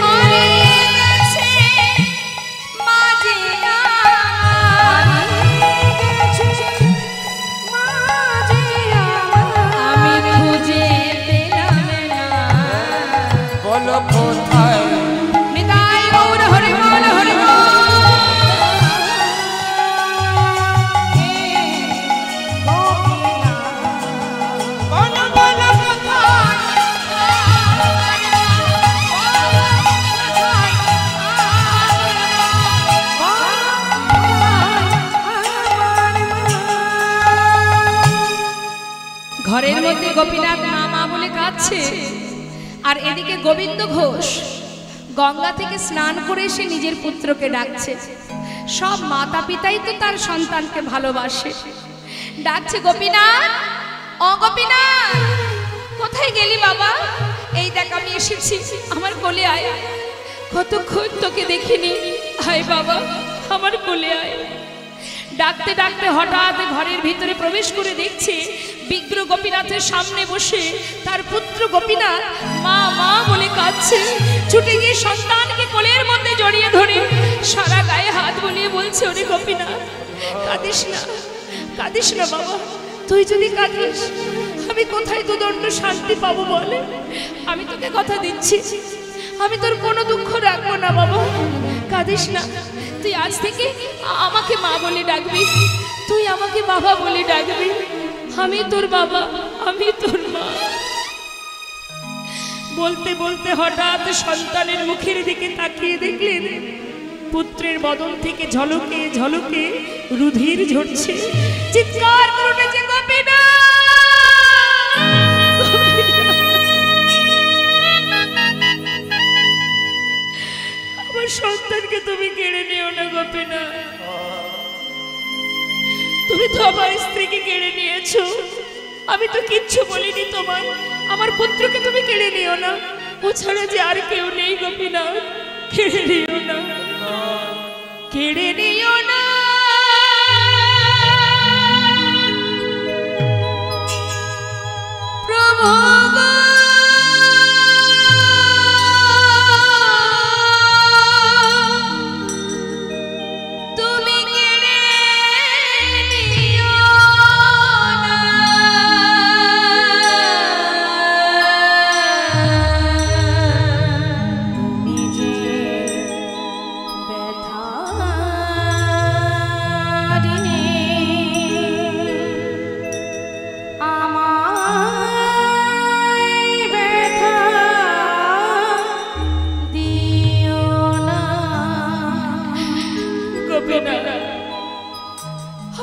হারিয়ে গেছে মাঝে আমি খুঁজে পেলাম না। বলো কোথায় নিতাই গৌর হরি বল, হরি বল। বলো বলো কোথায় ঘরের মধ্যে গোপীনাথ মা মা বলে কাঁদছে, আর এদিকে গোবিন্দ ঘোষ গঙ্গা থেকে স্নান করে এসে নিজের পুত্রকে ডাকছে। সব মাতা পিতাই তো তার সন্তানকে ভালোবাসে। ডাকছে গোপীনাথ, ও গোপীনাথ, কোথায় গেলি বাবা? এই দেখ আমি এসেছি, আমার কোলে আয়। কতক্ষণ তোকে দেখিনি, আয় বাবা আমার কোলে আয়। ডাকতে ডাকতে হঠাৎ ঘরের ভিতরে প্রবেশ করে দেখছে বিগ্রহ গোপীনাথের সামনে বসে তার পুত্র গোপীনাথ মা মা বলে কাঁদছে। ছুটে গিয়ে সন্তানকে কোলের মধ্যে জড়িয়ে ধরে সারা গায়ে হাত বুলিয়ে বলছে, ওরে গোপীনাথ কাঁদিস না, কাঁদিস না বাবা। তুই যদি কাঁদিস আমি কোথায় দুদণ্ড শান্তি পাবো বলে? আমি তোকে কথা দিচ্ছি, আমি তোর কোনো দুঃখ রাখবো না বাবা, কাঁদিস না। তুই আজ থেকে আমাকে মা বলে ডাকবি, তুই আমাকে বাবা বলে ডাকবি। আমি তোর বাবা, আমি তোর মা। বলতে বলতে হঠাৎ সন্তানের মুখের দিকে তাকিয়ে দেখলেন পুত্রের বদন থেকে ঝলকে ঝলকে রুধির ঝরছে। চিৎকার করে উঠেছে, গোপীনাথ! আমার সন্তানকে তুমি কেড়ে নিও না গোপীনাথ, তুমি তো আমার স্ত্রীকে কেড়ে নিয়েছো, আমি তো কিচ্ছু বলিনি তোমায়। আমার পুত্রকে তুমি কেড়ে নিও না, ও ছাড়া যে আর কেউ নেই গোপীনাথ, কেড়ে নিও না, কেড়ে নিও না। প্রভু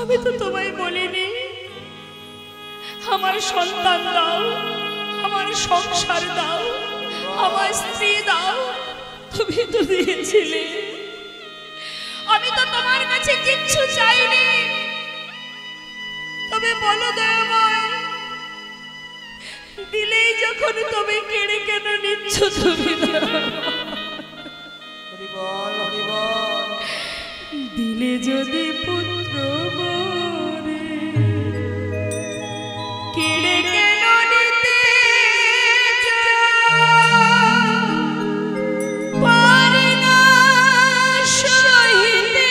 আমি তো তোমায় বলিনি আমার সন্তান দাও, আমার সংসার দাও, আমার স্ত্রী দাও, তুমি তো দিয়েছিলে। আমি তো তোমার কাছে কিচ্ছু চাইনি, তবে বলো দয়াময়, দিলেই যখন তুমি কেড়ে কেন নিচ্ছ? তুমি দিলে যদি পুত্র মরে, কেড়ে কেন নিতে পারি না সহিতে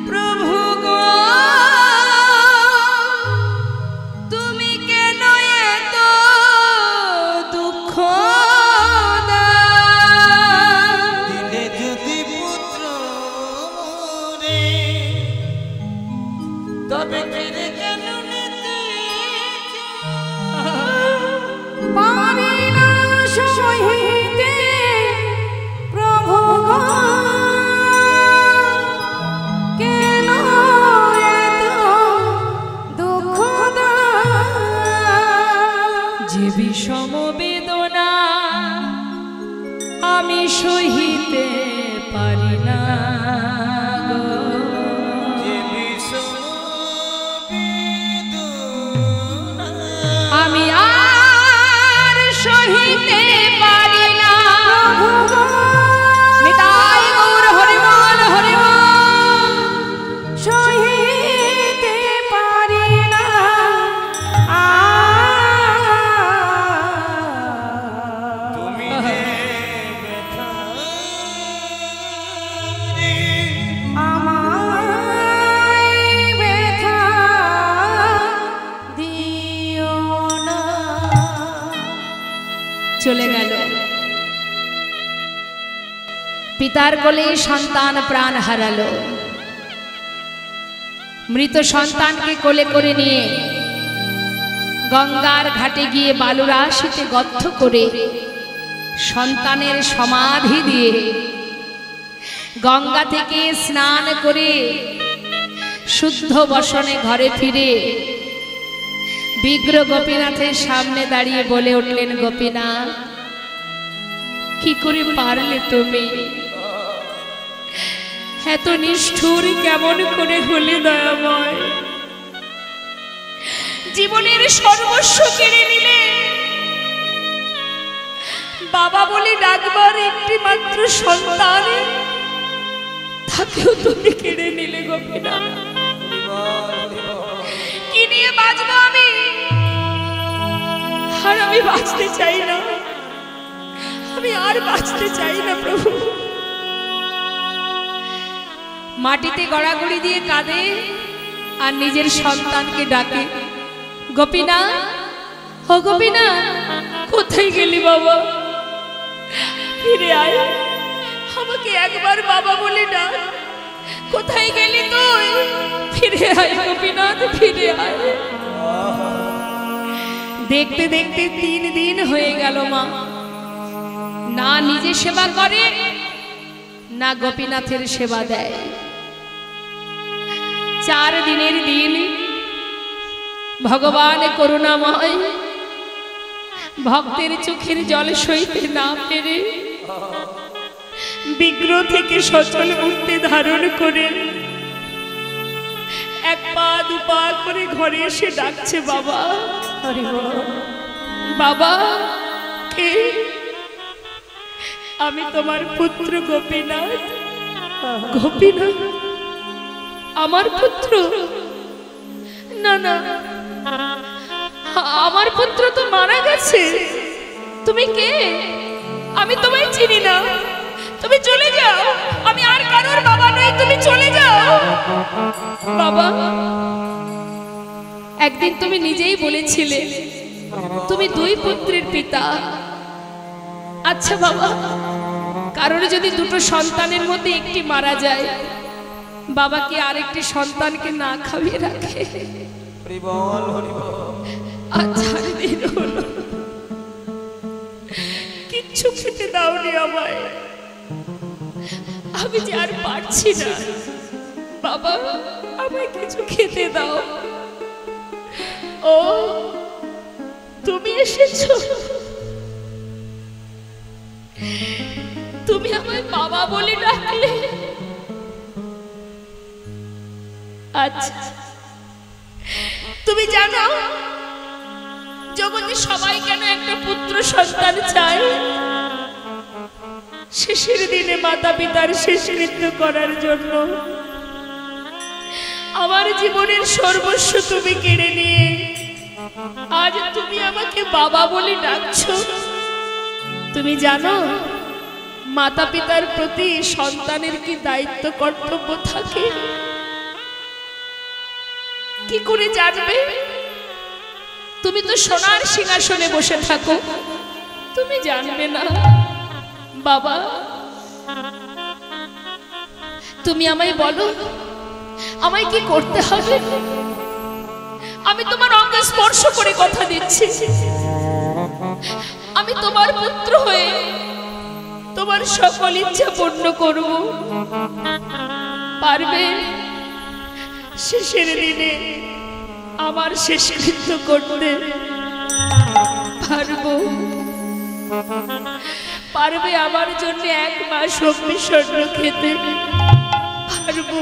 প্রভু গো, তুমি কেন এত দুঃখ তবে কেড়ে কেন নিতে পারি না সহিতে প্রভু গো, কেন এত দুঃখ যে বিষম বেদনা আমি সহিতে পারি না, আমি আর সহিতে পারি না। নিতাই গৌর হরিবল হরিবল, সহিতে পারি না। তুমি চলে গেল। পিতার কোলে সন্তান প্রাণ হারালো। মৃত সন্তানকে কোলে করে নিয়ে গঙ্গার ঘাটে গিয়ে বালুরাশিতে গর্ত করে সন্তানের সমাধি দিয়ে গঙ্গা থেকে স্নান করে শুদ্ধ বসনে ঘরে ফিরে বিগ্রহ গোপীনাথের সামনে দাঁড়িয়ে বলে উঠলেন, গোপীনাথ কি করে পারলে তুমি? এত নিষ্ঠুর কেমন করে হলে দয়াময়? জীবনের সর্বস্ব কেড়ে নিলে, বাবা বলে ডাকবার একটি মাত্র সন্তান, তাকেও তুমি কেড়ে নিলে গোপীনাথ। কি নিয়ে বাঁচবো আমি? আর আমি বাঁচতে চাই না, আমি আর বাঁচতে চাই না প্রভু। মাটিতে গড়াগড়ি দিয়ে কাঁদে আর নিজের সন্তানকে ডাকে, গোপীনাথ, ও গোপীনাথ, কোথায় গেলি বাবা? ফিরে আয়, আমাকে একবার বাবা বলে ডাক। কোথায় গেলি তুই? ফিরে আয় গোপীনাথ, ফিরে আয়। দেখতে দেখতে 3 দিন হয়ে গেল, মা না নিজে সেবা করে না গোপীনাথের সেবা দেয়। 4 দিনের দিন ভগবান করুণাময় ভক্তের চোখের জল সইতে না পেরে বিগ্রহ থেকে সচল মূর্তি ধারণ করে 1 পা 2 পা করে ঘরে এসে ডাকছে, বাবা, বাবা। কে? আমি তোমার পুত্র গোপীনাথ। গোপীনাথ আমার পুত্র? না না, আমার পুত্র তো মারা গেছে। তুমি কে? আমি তোমায় চিনি না, তুমি চলে যাও। আমি আর কারোর বাবা নই, তুমি চলে যাও। বাবা, একদিন তুমি নিজেই বলেছিলে তুমি 2 পুত্রের পিতা। আচ্ছা বাবা, কারোর যদি 2টো সন্তানের মধ্যে একটি মারা যায়, বাবা কি আরেকটি সন্তানকে না খাইয়ে রাখে? আচ্ছা, কিচ্ছু খেতে দাওনি আমায়, আমি যে আর পারছি না। বাবা, আমায় কিছু খেতে দাও। ও, তুমি এসেছো? তুমি আমায় বাবা বলে ডাকলে? আচ্ছা, তুমি জানো জগতে সবাই কেন একটা পুত্র সন্তান চায়? শেষের দিনে মাতা পিতার শেষকৃত্য করার জন্য। আমার জীবনের সর্বস্ব তুমি কেড়ে নিয়ে আজ তুমি আমাকে বাবা বলে ডাকছো। তুমি জানো মাতা পিতার প্রতি সন্তানের কি দায়িত্ব কর্তব্য থাকে? কি করে জানবে? তুমি তো সোনার সিংহাসনে বসে থাকো, তুমি জানবে না। বাবা, তুমি আমায় বলো, আমায় কি করতে হবে? আমি তোমার অঙ্গে স্পর্শ করে কথা দিচ্ছি, আমি তোমার পুত্র হয়ে তোমার সকল ইচ্ছা পূর্ণ করব। পারবে? শেষের দিনে আমার শেষকৃত্য করতে পারবো? পারবে আমার জন্য 1 মাস অগ্নিস্বর্ণ খেতে? পারবো?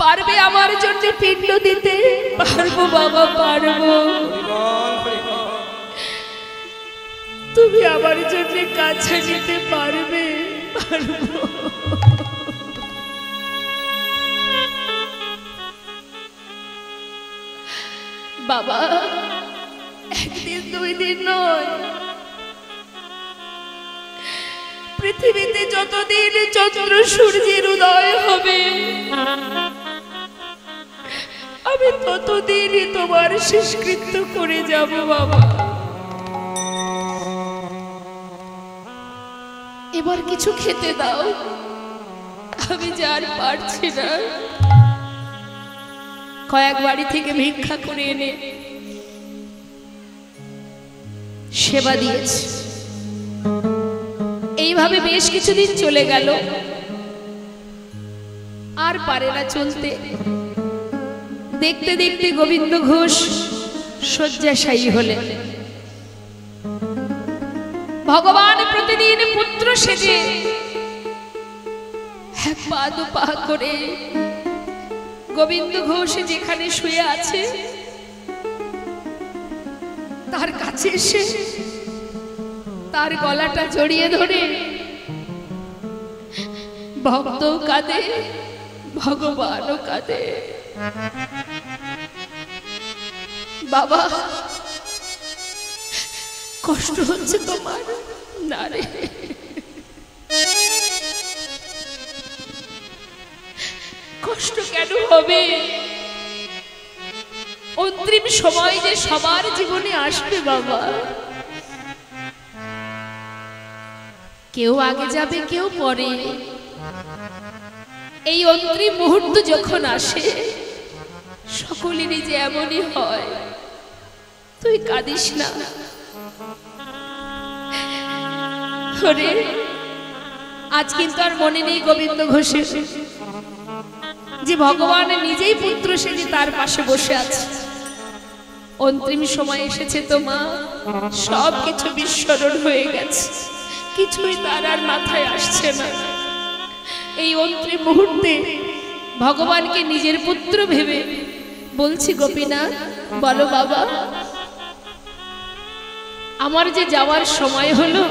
পারবে আমার জন্য পিণ্ড দিতে? পারবো বাবা, পারবো। তুমি আমার জন্য কাছে নিতে পারবে? পারবো। বাবা, 1 দিন 2 দিন নয়, পৃথিবীতে যতদিন চন্দ্র সূর্যের উদয় হবে আমি ততদিনই তোমার শেষকৃত্য করে যাব। বাবা, এবার কিছু খেতে দাও, আমি যে আর পারছি না। কয়েক বাড়ি থেকে ভিক্ষা করে এনে সেবা দিয়েছে। এইভাবে বেশ কিছুদিন চলে গেল, আর পারে না চলতে। দেখতে দেখতে গোবিন্দ ঘোষ শয্যাশায়ী হলেন। ভগবান প্রতিদিন পুত্র সেজে 1 পা 2 পা করে গোবিন্দ ঘোষ যেখানে শুয়ে আছে তার কাছে এসে তার গলাটা জড়িয়ে ধরে ভক্ত কাঁদে, ভগবানও কাঁদে। বাবা কষ্ট হচ্ছে তোমার? না রে, কষ্ট কেন হবে? অন্তিম সময় যে সবার জীবনে আসবে বাবা, কেউ আগে যাবে কেউ পরে। এই অন্তিম মুহূর্ত যখন আসে সকলেরই যে এমনই হয়। তুই কাঁদিস না ওরে। আজ কিন্তু আর মনে নেই গোবিন্দ ঘোষের যে ভগবান নিজেই পুত্র সেজে তার পাশে বসে আছে। অন্তিম সময় এসেছে তো মা, সব কিছু বিস্মরণ হয়ে গেছে, কিছুই তার আর মাথায় আসছে না। এই অন্তিম মুহূর্তে ভগবানকে নিজের পুত্র ভেবে বলছি, গোপীনাথ বলো বাবা, আমার যে যাওয়ার সময় হলো,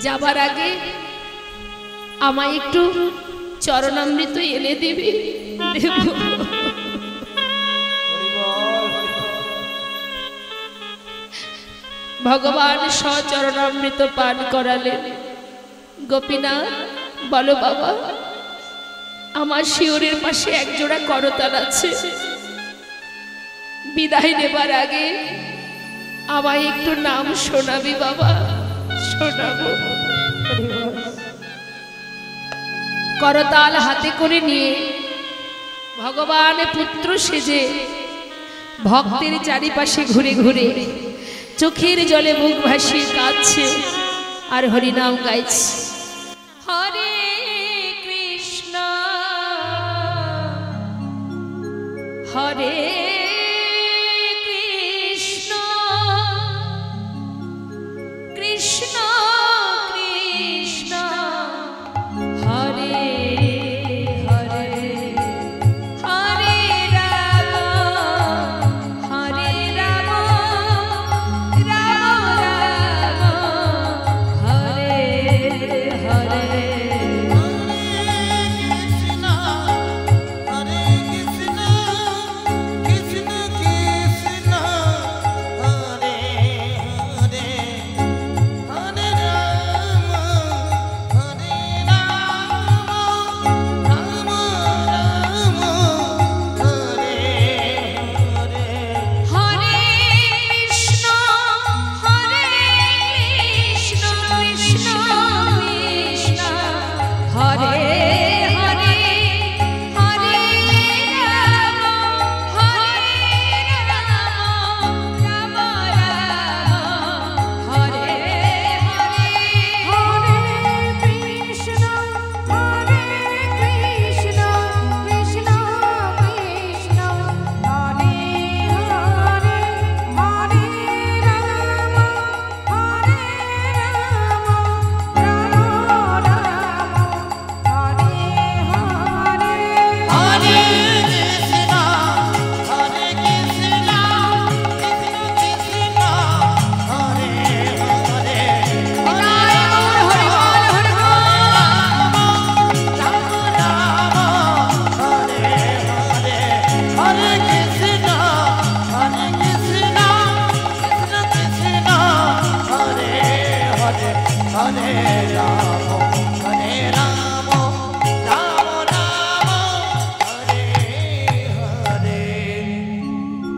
যাবার আগে আমায় একটু চরণামৃত এনে দেবে। দেব। ভগবান সচরণামৃত পান করালেন। গোপীনাথ বলো বাবা, আমার শিয়রের পাশে একজোড়া করতাল আছে, বিদায় নেবার আগে আমায় একটু নাম শোনাবি বাবা? শোনাবো। করতাল হাতে করে নিয়ে ভগবান পুত্র সেজে ভক্তের চারিপাশে ঘুরে ঘুরে চোখের জলে মুখ ভাসিয়ে কাঁদছে আর হরিনাম গাইছে। হরে কৃষ্ণ হরে কৃষ্ণ কৃষ্ণ কৃষ্ণ হরে হরে হরে রাম হরে রাম রাম রাম হরে হরে।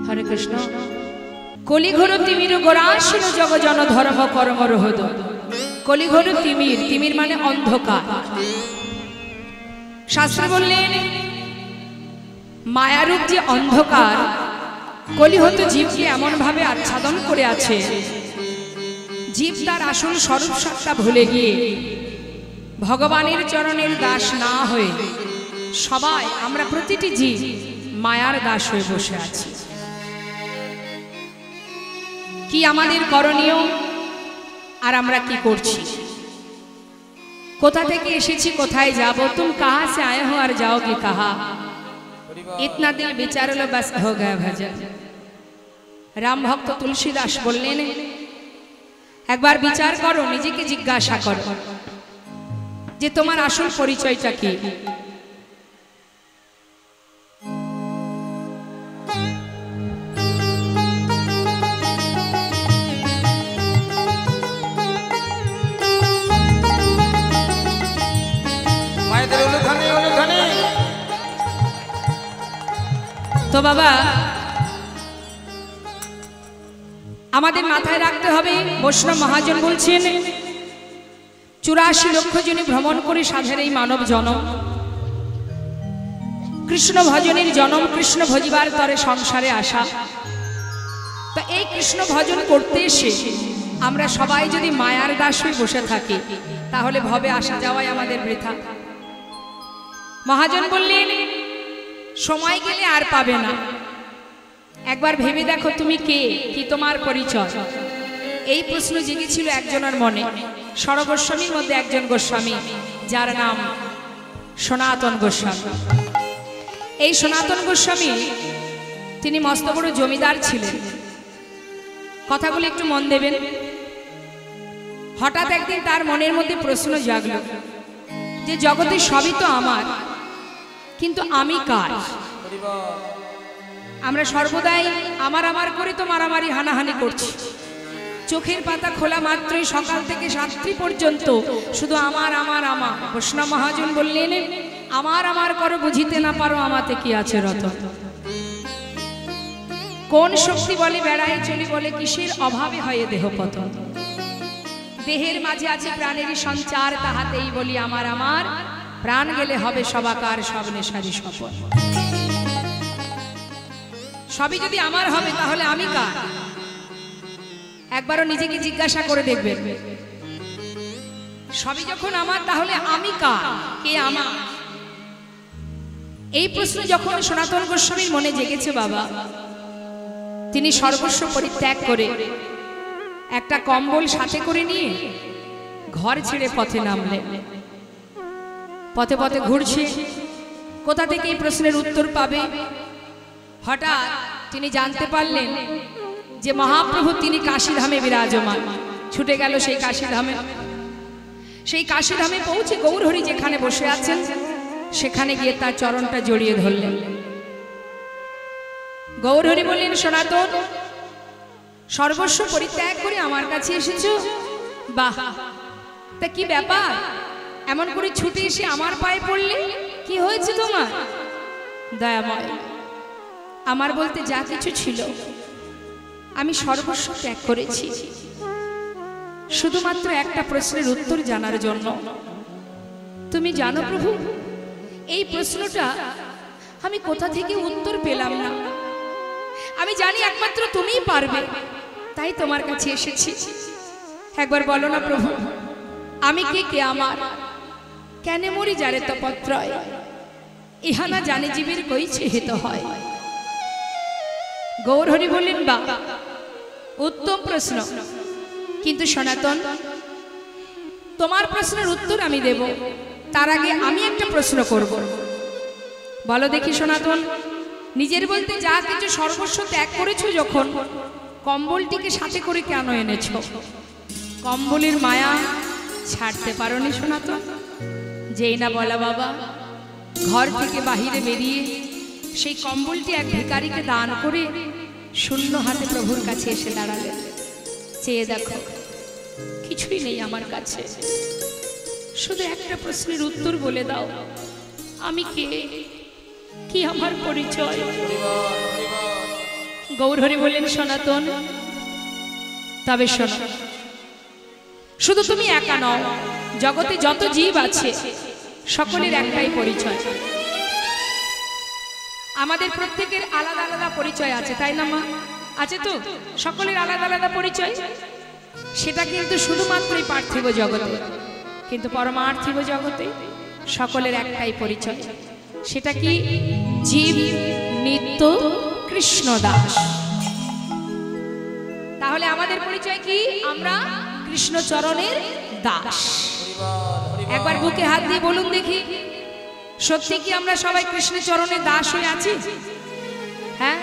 হরে কৃষ্ণ। কলিঘোর তিমির গোরাশীন জগজন ধর্ম কর্ম রোহদ। কলিঘোর তিমির, তিমির মানে অন্ধকার। শাস্ত্র বললেন মায়ারূপ যে অন্ধকার কলিহত জীবকে এমন ভাবে আচ্ছাদন করে আছে, জীব তার আসল স্বরূপ সত্তা ভুলে গিয়ে ভগবানের চরণের দাস না হয়ে সবাই আমরা প্রতিটি জীব মায়ার দাস হয়ে বসে আছি। কি আমাদের করণীয় আর আমরা কি করছি, কোথা থেকে এসেছি কোথায় যাব? তুম কাহা সে আয়ে হো আর যাওগে কাহা, ইতনা দিল বিচার লো বাস হো গয়া ভজন। রাম ভক্ত তুলসীদাস বললেন, একবার বিচার করো, নিজেকে জিজ্ঞাসা করো যে তোমার আসল পরিচয়টা কি। মায়েদের অনুধানে অনুধানে। তো বাবা, আমাদের মাথায় রাখতে হবে, বৈষ্ণব মহাজন বলছেন 84 লক্ষ জনে ভ্রমণ করে সাধের এই মানব জনম, কৃষ্ণ ভজনের জনম, কৃষ্ণ ভজিবার তরে সংসারে আসা। তো এই কৃষ্ণ ভজন করতে এসে আমরা সবাই যদি মায়ার দাস হয়ে বসে থাকি, তাহলে ভবে আসা যাওয়াই আমাদের বৃথা। মহাজন বললেন, সময় গেলে আর পাবে না। একবার ভেবে দেখো তুমি কে, কি তোমার পরিচয়। এই প্রশ্ন জেগেছিল একজনের মনে, সরগোস্বামীর মধ্যে একজন গোস্বামী, যার নাম সনাতন গোস্বামী। এই সনাতন গোস্বামী তিনি মস্ত বড় জমিদার ছিলেন। কথাগুলো একটু মন দেবেন। হঠাৎ একদিন তার মনের মধ্যে প্রশ্ন জাগল যে জগতে সবই তো আমার, কিন্তু আমি কার? আমরা সর্বদাই আমার আমার করে তো মারামারি হানাহানি করছি। চোখের পাতা খোলা মাত্রই সকাল থেকে রাত্রি পর্যন্ত শুধু আমার আমার আমার। বৈষ্ণব মহাজন বললেন, আমার আমার করো, বুঝিতে না পারো আমাতে কি আছে রত। কোন শক্তি বলে বেড়ায় চলি, বলে কিসের অভাবে হয় দেহ পতন। দেহের মাঝে আছে প্রাণেরই সঞ্চার, তাহাতেই বলি আমার আমার। প্রাণ গেলে হবে সবাকার, সব নেশারি সফল। সবই যদি আমার হবে তাহলে আমি কার? একবারও নিজেকে জিজ্ঞাসা করে দেখবেন, সবই যখন আমার তাহলে আমি কার? কে আমার? এই প্রশ্ন যখন সনাতন গোস্বামীর মনে জেগেছে বাবা, তিনি সর্বস্ব পরিত্যাগ করে একটা কম্বল সাথে করে নিয়ে ঘর ছেড়ে পথে নামলেন। পথে পথে ঘুরছে, কোথা থেকে এই প্রশ্নের উত্তর পাবে। হঠাৎ তিনি জানতে পারলেন যে মহাপ্রভু তিনি কাশীধামে বিরাজমান। ছুটে গেল সেই কাশীধামে। সেই কাশীধামে পৌঁছে গৌরহরি যেখানে বসে আছেন, সেখানে গিয়ে তার চরণটা জড়িয়ে ধরলেন। গৌরহরি বললেন, সনাতন, সর্বস্ব পরিত্যাগ করে আমার কাছে এসেছো? বাহ, তা কি ব্যাপার? এমন করে ছুটে এসে আমার পায়ে পড়লে, কি হয়েছে তোমার? দয়াময়, আমার বলতে যা কিছু ছিল আমি সর্বস্ব ত্যাগ করেছি, শুধুমাত্র একটা প্রশ্নের উত্তর জানার জন্য। তুমি জানো প্রভু, এই প্রশ্নটা আমি কোথা থেকে উত্তর পেলাম না। আমি জানি একমাত্র তুমিই পারবে, তাই তোমার কাছে এসেছি। একবার বলো না প্রভু, আমি কে, কে আমার? কেন মরি যারে তপত্রয়, ইহানা জানে জীবের কইছে হেত হয়। গৌরহরি বললেন, বা উত্তম প্রশ্ন, কিন্তু সনাতন, তোমার প্রশ্নের উত্তর আমি দেব, তার আগে আমি একটা প্রশ্ন করব। বলো দেখি সনাতন, নিজের বলতে যা কিছু সর্বস্ব ত্যাগ করেছো যখন, কম্বলটিকে সাথে করে কেন এনেছো? কম্বলের মায়া ছাড়তে পারোনি সনাতন? যেই না বলা বাবা, ঘর থেকে বাহিরে বেরিয়ে সেই কম্বলটি এক ভিখারিকে দান করে শূন্য হাতে প্রভুর কাছে এসে দাঁড়ালেন। চেয়ে দেখো, কিছুই নেই আমার কাছে, শুধু একটা প্রশ্নের উত্তর বলে দাও, আমি কে, কি আমার পরিচয়? গৌরহরি বললেন, সনাতন, তবে শোনো, শুধু তুমি একা নও, জগতে যত জীব আছে সকলের একটাই পরিচয়। আমাদের প্রত্যেকের আলাদা আলাদা পরিচয় আছে, তাই না মা? আছে তো, সকলের আলাদা আলাদা পরিচয়। সেটা কিন্তু শুধুমাত্রই পার্থিব জগতে, কিন্তু পরমার্থিব জগতে সকলের একটাই পরিচয়। সেটা কি? জীব নিত্য কৃষ্ণ দাস। তাহলে আমাদের পরিচয় কি? আমরা কৃষ্ণ চরণের দাস। একবার বুকে হাত দিয়ে বলুন দেখি, সত্যি কি আমরা সবাই কৃষ্ণ চরণের দাস হয়ে আছি? হ্যাঁ,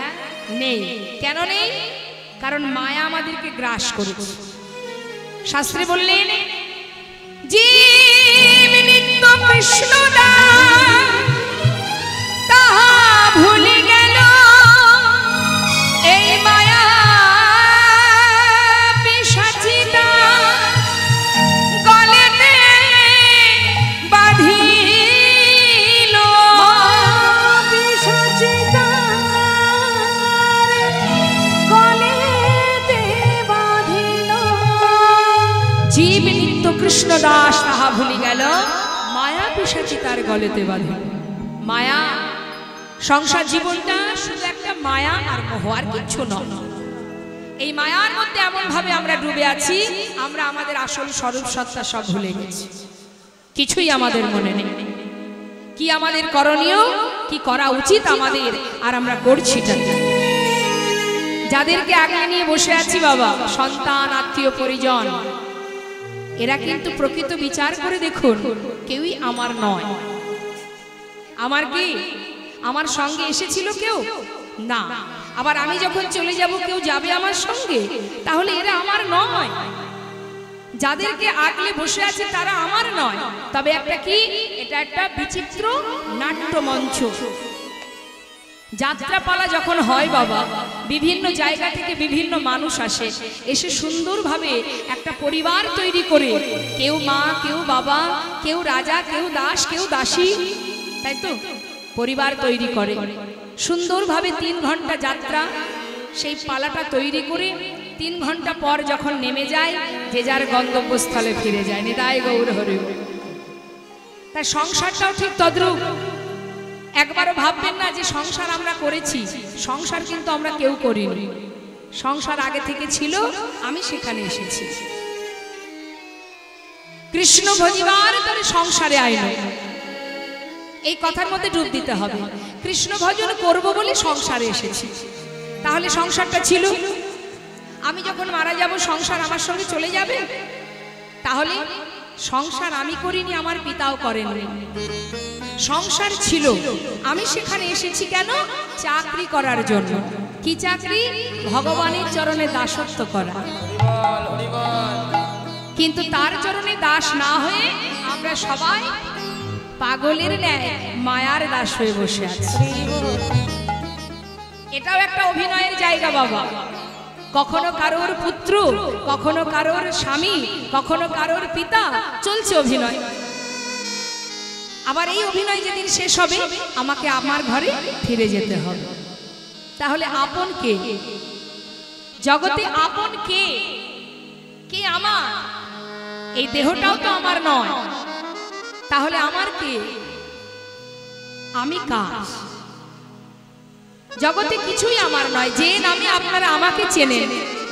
নেই। কেন নেই? কারণ মায়া আমাদেরকে গ্রাস করেছে। শাস্ত্রে বললেন জীব নিত্য কৃষ্ণ তাহা ভুলে গেল এই মায়া পিশাচিতা গলেতে বাঁধিল পিশাচিতা গলেতে বাঁধিল। জীব নিত্য কৃষ্ণ দাস তাহা ভুলে গেল মায়া পিশাচিতার গলেতে বাঁধিল। মায়া সংসার জীবনটা শুধু একটা মায়া আর মোহ, আর কিচ্ছু নয়। এই মায়ার মধ্যে এমন ভাবে আমরা ডুবে আছি, আমরা আমাদের আসল স্বরূপ সত্তা সব ভুলে গেছি, কিছুই আমাদের মনে নেই। কি আমাদের করণীয়, কি করা উচিত আমাদের, আর আমরা করছি না। যাদেরকে আগলে নিয়ে বসে আছি বাবা, সন্তান, আত্মীয় পরিজন, এরা কিন্তু প্রকৃত বিচার করে দেখুন কেউই আমার নয়। আমার কি আমার সঙ্গে এসেছিল কেউ না, আবার আমি যখন চলে যাব কেউ যাবে আমার সঙ্গে, তাহলে এরা আমার নয়। যাদেরকে আগলে বসে আছে তারা আমার নয়, তবে একটা কি, এটা একটা বিচিত্র নাট্যমঞ্চ। যাত্রাপালা যখন হয় বাবা, বিভিন্ন জায়গা থেকে বিভিন্ন মানুষ আসে, এসে সুন্দরভাবে একটা পরিবার তৈরি করে, কেউ মা, কেউ বাবা, কেউ রাজা, কেউ দাস, কেউ দাসী, তাই তো পরিবার তৈরি করে। সুন্দরভাবে 3 ঘন্টা যাত্রা, সেই পালাটা তৈরি করে 3 ঘন্টা পর যখন নেমে যায়, যে যার গন্তব্যস্থলে ফিরে যায়। নিতাই গৌর হরি। তাই সংসারটাও ঠিক তদ্রূপ। একবারও ভাববেন না যে সংসার আমরা করেছি, সংসার কিন্তু আমরা কেউ করিনি। সংসার আগে থেকে ছিল, আমি সেখানে এসেছি। কৃষ্ণ ভজিবার তরে সংসারে আইলো, এই কথার মধ্যে ডুব দিতে হবে। কৃষ্ণ ভজন করব বলে সংসারে এসেছি, তাহলে সংসারটা ছিল। আমি যখন মারা যাব সংসার আমার সঙ্গে চলে যাবে, তাহলে সংসার আমি করিনি, আমার পিতাও করেননি। সংসার ছিল, আমি সেখানে এসেছি কেন, চাকরি করার জন্য। কি চাকরি? ভগবানের চরণে দাসত্ব করা। কিন্তু তার চরণে দাস না হয়ে আমরা সবাই পাগলের ন্যায় মায়ার দাস হয়ে বসে আছি। এটাও একটা অভিনয়ের জায়গা বাবা। কখনো কারোর পুত্র, কখনো কারোর স্বামী, কখনো কারোর পিতা, চলছে অভিনয়। আবার এই অভিনয় যেদিন শেষ হবে, আমাকে আমার ঘরে ফিরে যেতে হবে। তাহলে আপন কে জগতে? আপন কে? কে আমার? এই দেহটাও তো আমার নয়, তাহলে আমার কে? আমি কার? জগতে কিছুই আমার নয়। যে নামে আপনারা আমাকে চেনেন,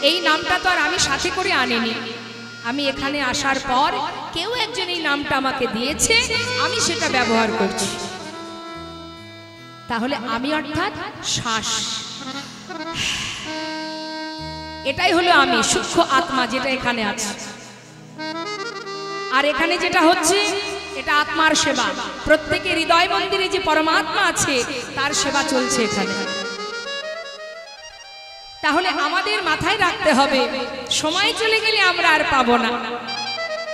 এই নামটা তো আর আমি সাথে করে আনিনি। আমি এখানে আসার পর কেউ একজন এই নামটা আমাকে দিয়েছে, আমি সেটা ব্যবহার করছি। তাহলে আমি অর্থাৎ শ্বাস, এটাই হলো আমি, সূক্ষ্ম আত্মা যেটা এখানে আছে। আর এখানে যেটা হচ্ছে, এটা আত্মার সেবা। প্রত্যেকের হৃদয় মন্দিরে যে পরমাত্মা আছে, তার সেবা চলছে এখানে। তাহলে আমাদের মাথায় রাখতে হবে, সময় চলে গেলে আমরা আর পাবো না।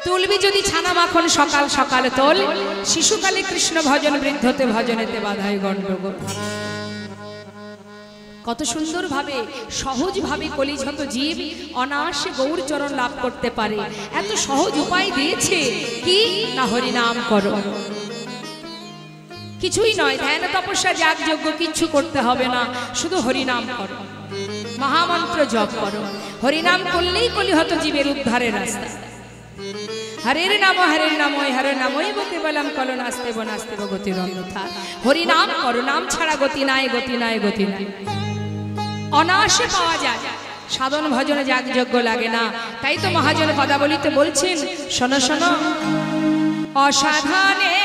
তুলবি যদি ছানা মাখন সকাল সকাল তোল, শিশুকালে কৃষ্ণ ভজন, বৃদ্ধতে ভজনেতে বাধাই গণ্ডগোল। কত সুন্দর ভাবে, সহজ ভাবে কলিযত জীব অনায়াসে গৌর চরণ লাভ করতে পারে। এত সহজ উপায় দিয়েছে, কি না হরি নাম করো। কিছুই নয়, ধ্যান তপস্যা যাগ যজ্ঞ কিচ্ছু করতে হবে না, শুধু হরি নাম করো, মহামন্ত্র জপ করো। হরিনাম করলেই কলিহত জীবের উদ্ধারের রাস্তা। হরের নাম হরের নাময় হরের নামই বকে বললাম কল নাস্তে বনাস্তে গতির অন্যথা। হরি নাম করো, নাম ছাড়া গতি নাই, গতি নাই, গতি নাই। অনায়াসে পাওয়া যায়, সাধন ভজনে যাগ যজ্ঞ লাগে না। তাই তো মহাজন পদাবলিতে বলছেন, শোনো শোনো, অসাধনে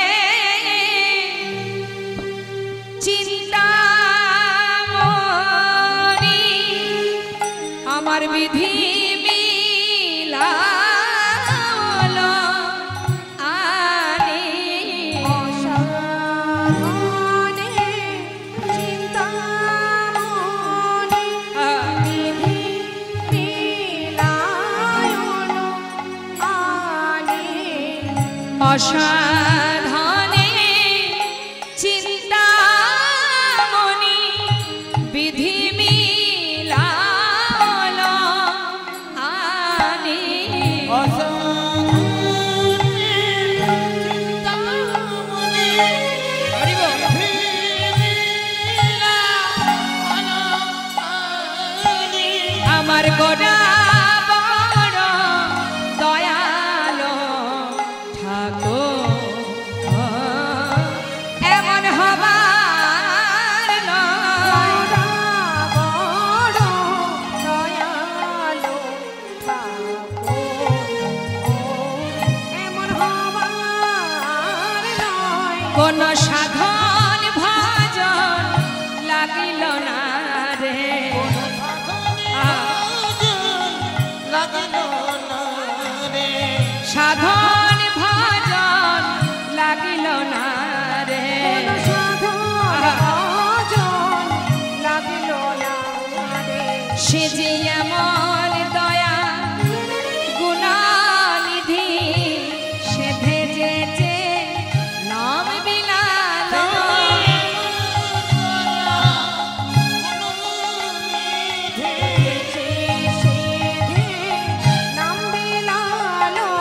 চিন্তা আমার বিধি মিলা অসাধনে চিন্তামণি বিধি মিলাল আনি আমার গোড়া বড় দয়ালো ঠাকুর এমন হবার নয়। বড় দয়ালু ঠাকুর এমন হবার নয়। কোন সাধন ভজন লাগিল না রে সাধন ভজন লাগিল না রে সাধন লাগিল না রে। সে যে এমন দয়া গুণানিধি সে ভেজেছে নাম বিলাল নাম বিলালো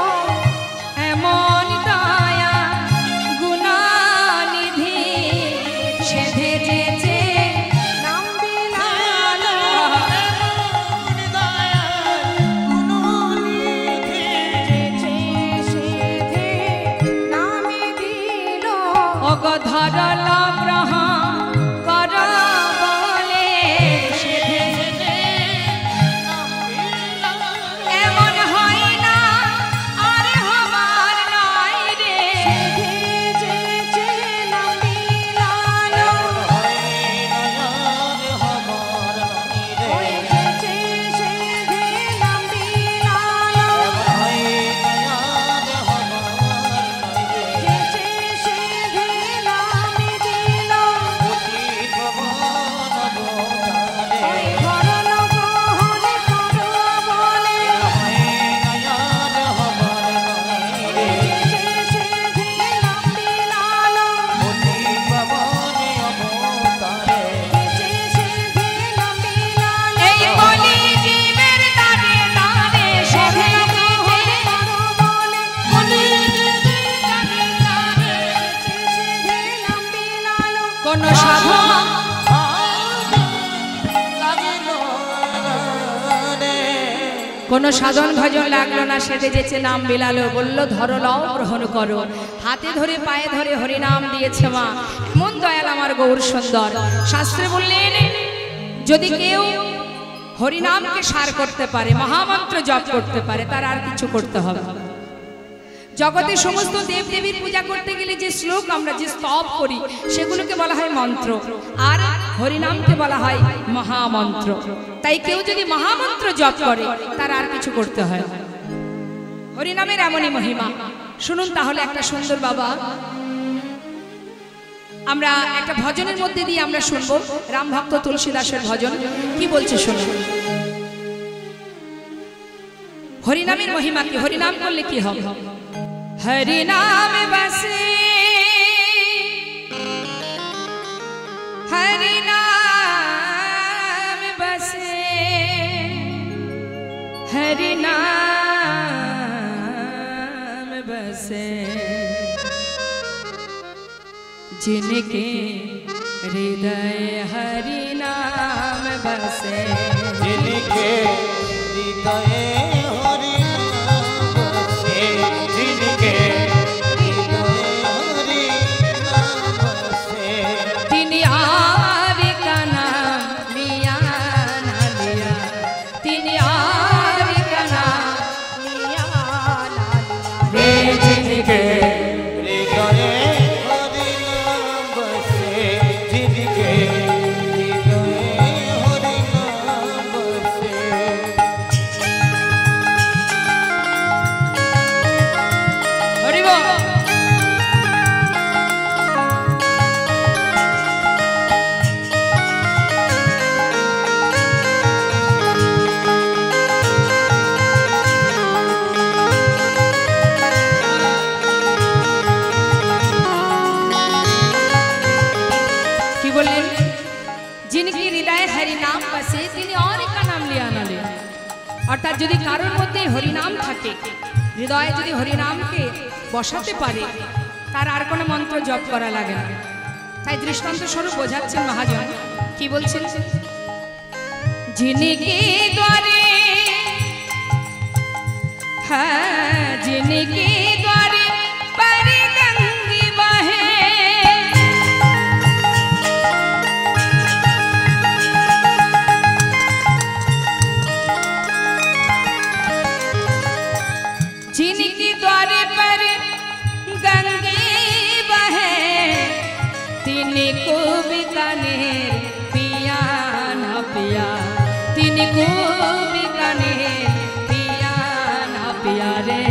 এমন দয়া গুণানিধি সে ভেজেছে নাম বিলালো নামে দিল অগ ধরল গ্রহণ কর বলে সে ভেজেছে এমন হয় না আর হবার নয় রে ভেজেছে নাম বিলালো হয়েছে সেধে নাম বিলালো হয়েছে সেধে নামে দিল ওই ধরল গ্রহণ করো বলে হয়েছে সেধে নাম বিলালো হয়েছে সেধে নাম বিলালো এই বলি জীবের দাঁড়ে দাঁড়ে সে ভেজেছে বলি জীবের দাঁড়ে দাঁড়ে সেধে নাম বিলালো কোন সাধন কোন সাধন ভজন লাগলো না সেদে যেছে নাম বিলালো বলল ধরো লও গ্রহণ করো হাতে ধরে পায়ে ধরে হরিনাম দিয়েছে মা এমন দয়াল আমার গৌর সুন্দর শাস্ত্রে বললেন যদি কেউ হরিনামকে সার করতে পারে মহামন্ত্র জপ করতে পারে তার আর কিছু করতে হবে না। জগতে সমস্ত দেব দেবীর পূজা করতে গেলে যে শ্লোক আমরা যে স্তব করি সেগুলোকে বলা হয় মন্ত্র আর হরিনামকে বলা হয় মহামন্ত্র। তাই কেউ যদি মহামন্ত্র জপ করে তার আর কিছু করতে হয় না। হরিনামের এমনই মহিমা শুনুন তাহলে একটা সুন্দর বাবা আমরা একটা ভজনের মধ্যে দিয়ে আমরা শুনবো রাম ভক্ত তুলসী দাসের ভজন কি বলছে শুনুন। হরিনামের মহিমা কি হরিনাম করলে কি হবে হরিনাম বসে হরিনাম বসে हरिनाम बसे जिनके हृदय हरिनाम बसे जिनके हृदय हरि नाम बसे जिनके हृदय हरि नाम बसे तीन यार का नाम लिया ना लिया तीन यार का नाम लिया ना रे जिनके हृदय हरि नाम बसे जिनके हृदय हरि नाम बसे অর্থাৎ যদি কারোর মধ্যে হরিনাম থাকে, হৃদয়ে যদি হরিনামকে বসাতে পারে, তার আর কোনো মন্ত্র জপ করা লাগে না। তাই দৃষ্টান্ত স্বরূপ বোঝাচ্ছেন মহাজন, কি বলছেন? जिनके द्वारे, हाँ जिनके द्वारे पर गंगी बहे, जिनके द्वारे पर गंगे बहे, तिनको बीकानेर पिया ना पिया, तिनको बीकानेर पिया ना पिया रे।